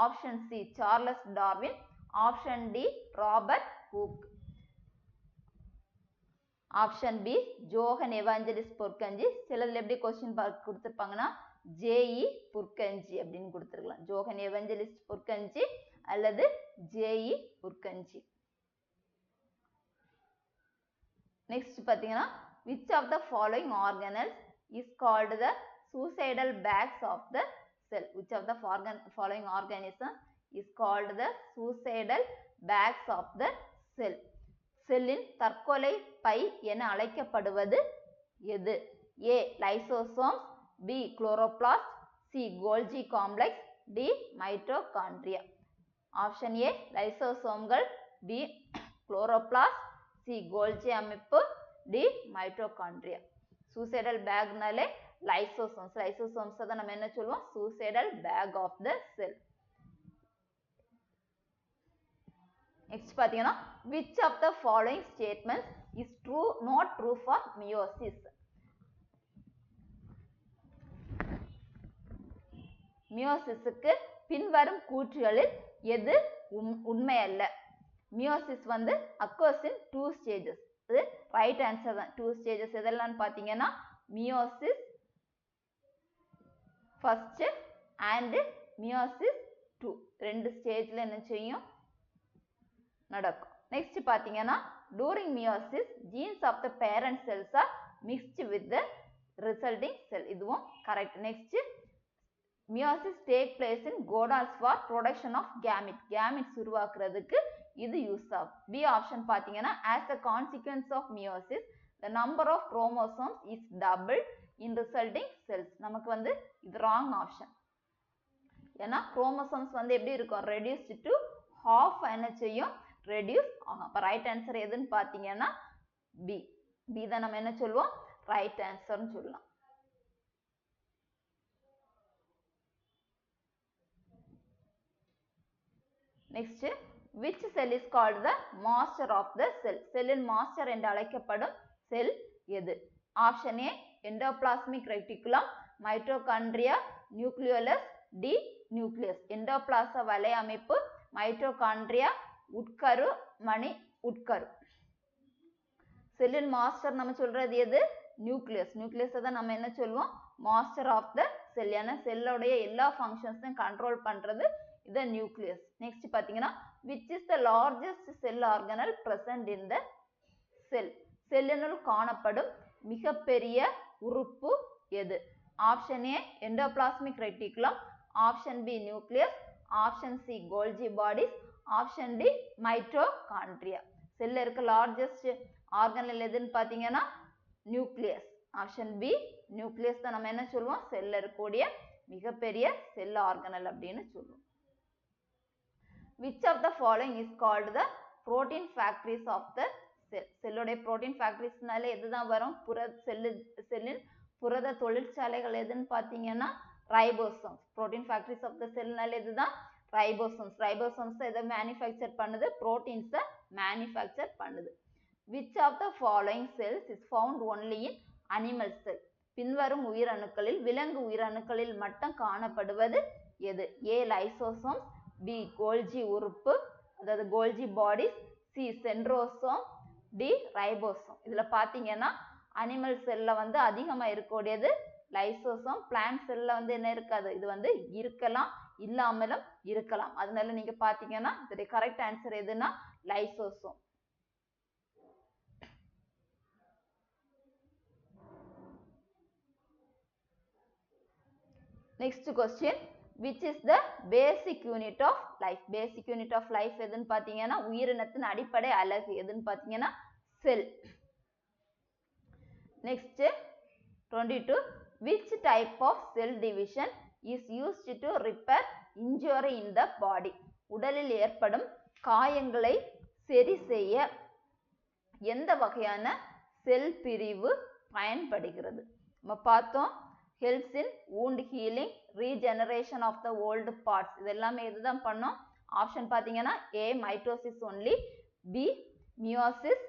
option C Charles Darwin, option D Robert Hooke. Option B Johann Evangelist Purkinje. சிலதுல எப்படி கொஸ்டின் கொடுத்திருப்பாங்கன்னா ஜேஇ புர்கஞ்சி அப்படின்னு கொடுத்துருக்கலாம். Johann Evangelist புர்கஞ்சி அல்லது JE புர்கஞ்சி. Next பாத்தீங்கன்னா which of the following organelles is called the suicidal bags of the cell? Which of the following organism is called the suicidal bags of the cell? செல்லின் தற்கொலை by என அழைக்கப்படுவது எது? A lysosome, B chloroplast, C Golgi complex, D mitochondria. Option A லைசோசோம்கள், B chloroplast, C Golgi அமைப்பு, D mitochondria. Suicidal பேக்னாலே lysosomes. Lysosomes தான் நம்ம என்ன சொல்லுவோம் suicidal bag of the cell. Next பாத்தீங்கன்னா which of the following statements is true not true for meiosis? மியோசிஸ்க்கு பின்வரும் கூற்றுகளில் எது உண்மை அல்ல? மியோசிஸ் வந்து occurs in 2 stages. இது ரைட் ஆன்சர் தான். 2 stages எதெல்லாம் பாத்தீங்கன்னா மியோசிஸ் ஃபர்ஸ்ட் அண்ட் மியோசிஸ் 2 ரெண்டு ஸ்டேஜ்ல என்ன செய்யும் நடக்கும். நெக்ஸ்ட் பாத்தீங்கன்னா during meiosis genes of the parent cells are mixed with the resulting cell. இதுவும் correct. Next meiosis take place in gonads for production of gametes. gametes உருவாக்குறதுக்கு இது யூஸ் ஆகும். பி ஆப்ஷன் பாத்தீங்கன்னா as a consequence of meiosis the number of chromosomes is doubled in resulting cells. நமக்கு வந்து இது wrong option. ஏன்னா chromosomes வந்து எப்படி இருக்கும் reduced to half என்ன செய்யும் ரெடியூஸ் ஆகும். அப்ப ரைட் ஆன்சர் எதுன்னு பாத்தீங்கன்னா பி. பி தான் நம்ம என்ன சொல்லுவோம் ரைட் ஆன்சர்னு சொல்லலாம். Next which cell is called the master of the cell? செல்லின் மாஸ்டர் என்று அழைக்கப்படும் செல் எது? Option A endoplasmic reticulum, mitochondria, nucleolus, D nucleus. எண்டோபிளாச வலை அமைப்பு, மைட்டோகாண்ட்ரியா உட்கரு, மணி உட்கரு. செல்லின் மாஸ்டர் நம்ம சொல்றது எது நியூக்ளியஸ். நியூக்ளியஸ் தான் நம்ம என்ன சொல்லுவோம் மாஸ்டர் ஆஃப் த செல். ஏன்னா செல்லோடைய எல்லா ஃபங்க்ஷன்ஸையும் கண்ட்ரோல் பண்றது இது நியூக்ளியஸ். நெக்ஸ்ட் பாத்தீங்கன்னா which is the largest cell organelle present in the cell? செல்லினுள் காணப்படும் மிகப்பெரிய உறுப்பு எது? Option A endoplasmic reticulum, option B nucleus, option C Golgi bodies, option D mitochondria. செல்ல இருக்க லார்ஜஸ்ட் ஆர்கனல் எதுன்னு பாத்தீங்கன்னா நியூக்ளியஸ். ஆப்ஷன் பி நியூக்ளியஸ் தான் நம்ம என்ன சொல்லுவோம், செல்ல இருக்கக்கூடிய மிகப்பெரிய செல் ஆர்கனல் அப்படின்னு சொல்லுவோம். Which of the following is called the protein factories of the cell? செல்லுடைய protein factoriesனால எதுதான் வரும், செல்லின் புரத தொழிற்சாலைகள் எதுன்னு பாத்தீங்கன்னா ribosomes. protein factories of the cellனால எதுதான் ரைபோசோம்ஸ். ரைபோசோம்ஸ் எதை மேனுஃபேக்சர் பண்ணுது, புரோட்டீன்ஸை மேனுஃபேக்சர் பண்ணுது. Which of the following cells is found only in animal cell? பின்வரும் உயிரணுக்களில் விலங்கு உயிரணுக்களில் மட்டும் காணப்படுவது எது? A லைசோசோம்ஸ், B கோல்ஜி உறுப்பு அதாவது Golgi bodies, C centrosome, D ribosome. இதுல பாத்தீங்கன்னா அனிமல் செல்ல வந்து அதிகமா இருக்கக்கூடியது லைசோசோம். பிளான்ட் செல்ல வந்து என்ன இருக்காது, இது வந்து இருக்கலாம் இல்லாமலும் இருக்கலாம். அதனால நீங்க பாத்தீங்கன்னா இதோட கரெக்ட் ஆன்சர் எதுனா lysosome. Next question, which is the basic unit of life? Basic unit of life எதுன்னு பாத்தீங்கன்னா உயிரினத்தின் அடிப்படை அலகு எதுன்னு பாத்தீங்கன்னா செல். Next 22, which type of cell division is used to repair injury in the body? உடலில் ஏற்படும் காயங்களை சரி செய்ய எந்த வகையான செல் பிரிவு பயன்படுகிறது? நம்ம பார்த்தோம் helps in wound healing, regeneration of the old parts. இதெல்லாமே எதுதான் பண்ணோம்? ஆப்ஷன் பாத்தீங்கன்னா A mitosis only, B meiosis,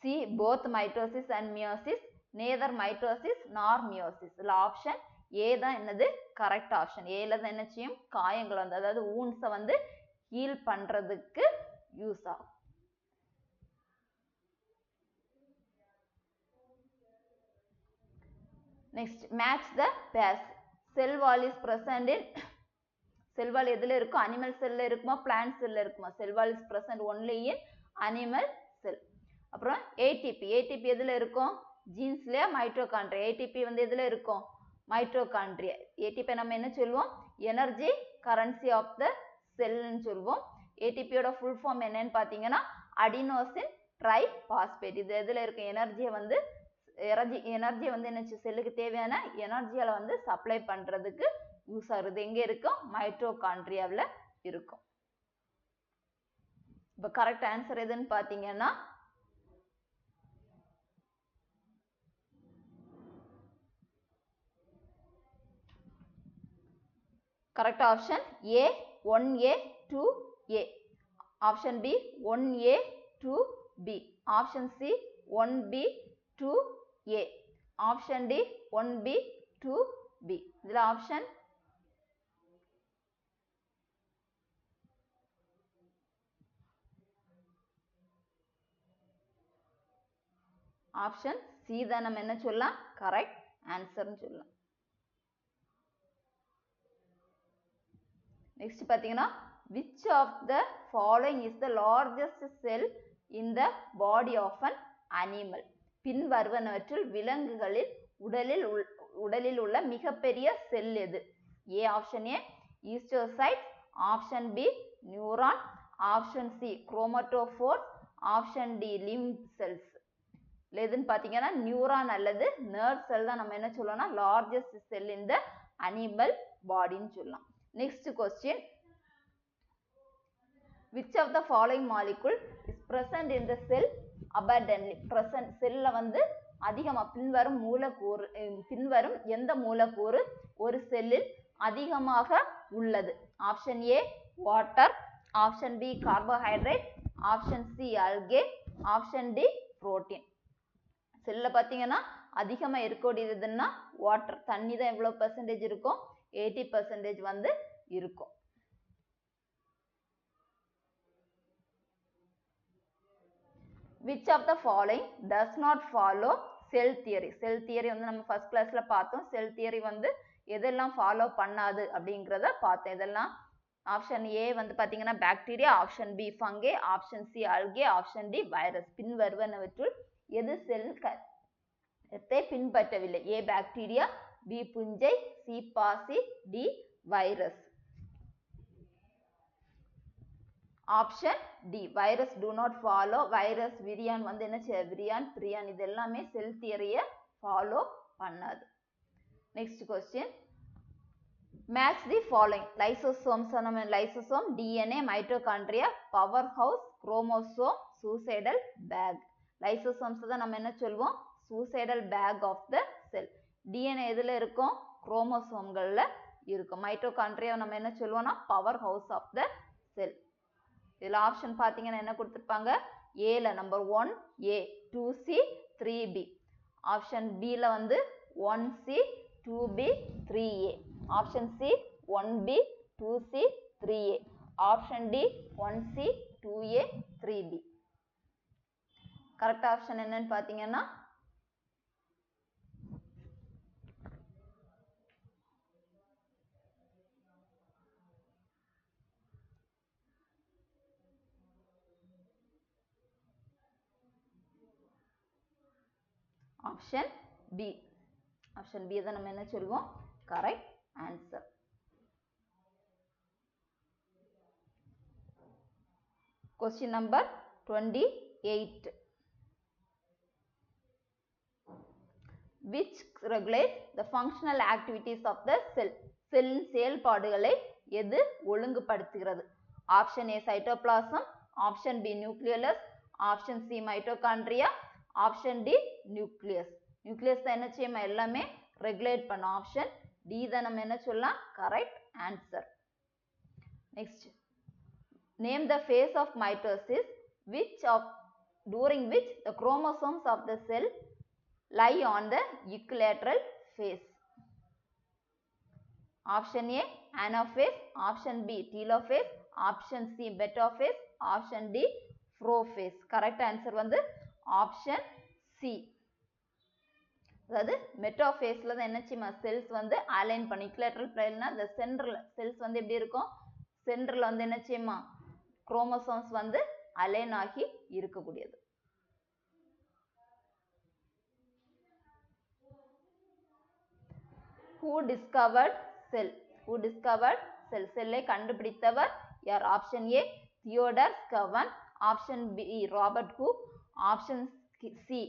C both mitosis and meiosis, neither mitosis nor meiosis. இதுல ஆப்ஷன் A தான் என்னது கரெக்ட் ஆப்ஷன். A ல தான் என்ன செய்யும், காயங்கள் வந்து அதாவது wounds வந்து ஹீல் பண்றதுக்கு யூஸ் ஆகும். Next, match the pairs. Cell wall is present in cell wall எதுல இருக்கும், animal cell இருக்குமா plant cell இருக்குமா? Cell wall is present only in animal cell. அப்புறம் ATP எதுல இருக்கும், ஜீன்ஸ்லயா மைட்டோகாண்ட்ரியா. ATP வந்து எதுல இருக்கும், மைட்டோகாண்ட்ரியா. ATP நம்ம என்ன சொல்லுவோம், எனர்ஜி கரன்சி ஆஃப் த செல்னு சொல்லுவோம். ATP யோட ஃபுல் ஃபார்ம் என்னன்னு பாத்தீங்கன்னா அடினோசின் ட்ரை பாஸ்பேட். இது எதுல இருக்கு, எனர்ஜியை வந்து என்ன செல்லுக்கு தேவையான எனர்ஜியால வந்து சப்ளை பண்றதுக்கு யூஸ் ஆகுது. எங்க இருக்கும், மைட்டோகாண்ட்ரியாவில் இருக்கும். இப்ப கரெக்ட் ஆன்சர் எதுன்னு பாத்தீங்கன்னா correct option A 1A 2A, option B 1A 2B, option C 1B 2A, option D 1B 2B. இதுல ஆப்ஷன் ஆப்ஷன் C தான் நம்ம என்ன சொல்லலாம் கரெக்ட் ஆன்சர்னு சொல்லலாம். நெக்ஸ்ட் பாத்தீங்கன்னா which of the following is the largest cell in the body of an animal? பின் வருவனவற்றில் விலங்குகளில் உடலில் உள்ள மிகப்பெரிய செல் எது? A ஆப்ஷன் A ஈஸ்டோசைட், option B neuron, option C chromatophores, option D lymph cells. எதுன்னு பாத்தீங்கன்னா நியூரான் அல்லது நர்வ் செல் தான் நம்ம என்ன சொல்லலாம் லார்ஜஸ்ட் செல் இன் த அனிமல் பாடின்னு சொல்லலாம். Next question, which of the following molecule is present in the cell abundantly? present செல்ல வந்து அதிகமா பின்வரும் எந்த மூலக்கூறு ஒரு செல்லில் அதிகமாக உள்ளது? Option A water, option B carbohydrate, option C algae, option D protein. செல்ல பாத்தீங்கன்னா அதிகமா இருக்கக்கூடியதுன்னா வாட்டர், தண்ணி தான் எவ்வளவு பெர்சன்டேஜ் இருக்கும், 80% வந்து இருக்கும். Which of the following does not follow cell theory? Cell theory வந்து நம்ம first classல பார்த்தோம். Cell theory வந்து எதெல்லாம் ஃபாலோ பண்ணாது அப்படிங்கறத பார்த்தோம். இதெல்லாம் ஆப்ஷன் A வந்து பாத்தீங்கன்னா bacteria, option B fungi, option C algae, option D virus. பின் வருவனவற்றுள் எது செல்லை பின்பற்றவில்லை? A பாக்டீரியா, B புஞ்சை, C பாசி, D virus. Option D virus do not follow. Virus virion வந்து என்ன விரியான் பிரியான் இது எல்லாமே செல் தியரிய ஃபாலோ பண்ணாது. Next question match the following. Lysosomes நம்ம lysosome, DNA, mitochondria, powerhouse, chromosome, suicidal bag. Lysosomes தான் நம்ம என்ன சொல்வோம் suicidal bag of the sell. DNA எதுல இருக்கும் குரோமோசோம்கள்ல இருக்கும். மைட்டோகாண்ட்ரியா நம்ம என்ன சொல்வோம்னா பவர் ஹவுஸ் ஆஃப் த செல். இதுல ஆப்ஷன் பாத்தீங்கன்னா என்ன கொடுத்திருப்பாங்க ஏல number 1A 2C 3B. Option B ல வந்து 1C 2B 3A. Option C 1B 2C 3A. Option D 1C 2A 3B. Correct option என்னன்னு பாத்தீங்கன்னா ஆப்ஷன் B. ஆப்ஷன் B தான் நம்ம என்ன சொல்வோம் correct answer. Question number 28. Which regulates the functional activities of the cell? செல்லின் செயல்பாடுகளை எது ஒழுங்குபடுத்துகிறது? Option A cytoplasm, option B nucleus, option C mitochondria, option D nucleus. Nucleus தான் என்ன செய்யும் எல்லாமே ரெகுலேட் பண்ணும். ஆப்ஷன் D தான் நம்ம என்ன சொல்லலாம் correct answer. Next name the phase of mitosis during which the chromosomes of the cell lie on the equilateral phase. Option A anaphase, option B telophase, option C metaphase, option D prophase. Correct answer வந்து option C. அதாவது மெட்டாஃபேஸ்ல தான் என்ன செய்யுமா cells வந்து align பண்ணி equilateral planeனா the சென்டர்ல cells வந்து எப்படி இருக்கும் சென்டர்ல வந்து என்ன செய்யுமா குரோமோசோம்ஸ் வந்து அலைன் ஆகி இருக்கக்கூடியது. Who discovered cell? Who discovered cell? செல்லை கண்டுபிடித்தவர் யார்? Option A Theodor Schwann, option B Robert Hooke, option C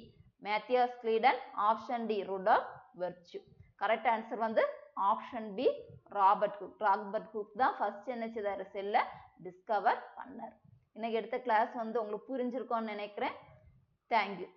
Matthias Schleiden, option D Rudolf Virchow. Correct answer வந்து option B Robert Hooke. Robert Hooke தான் first என்ன செய்தாரு செல்லை discover பண்ணார். இன்னைக்கு எடுத்த கிளாஸ் வந்து உங்களுக்கு புரிஞ்சிருக்கும்னு நினைக்கிறேன். தேங்க்யூ.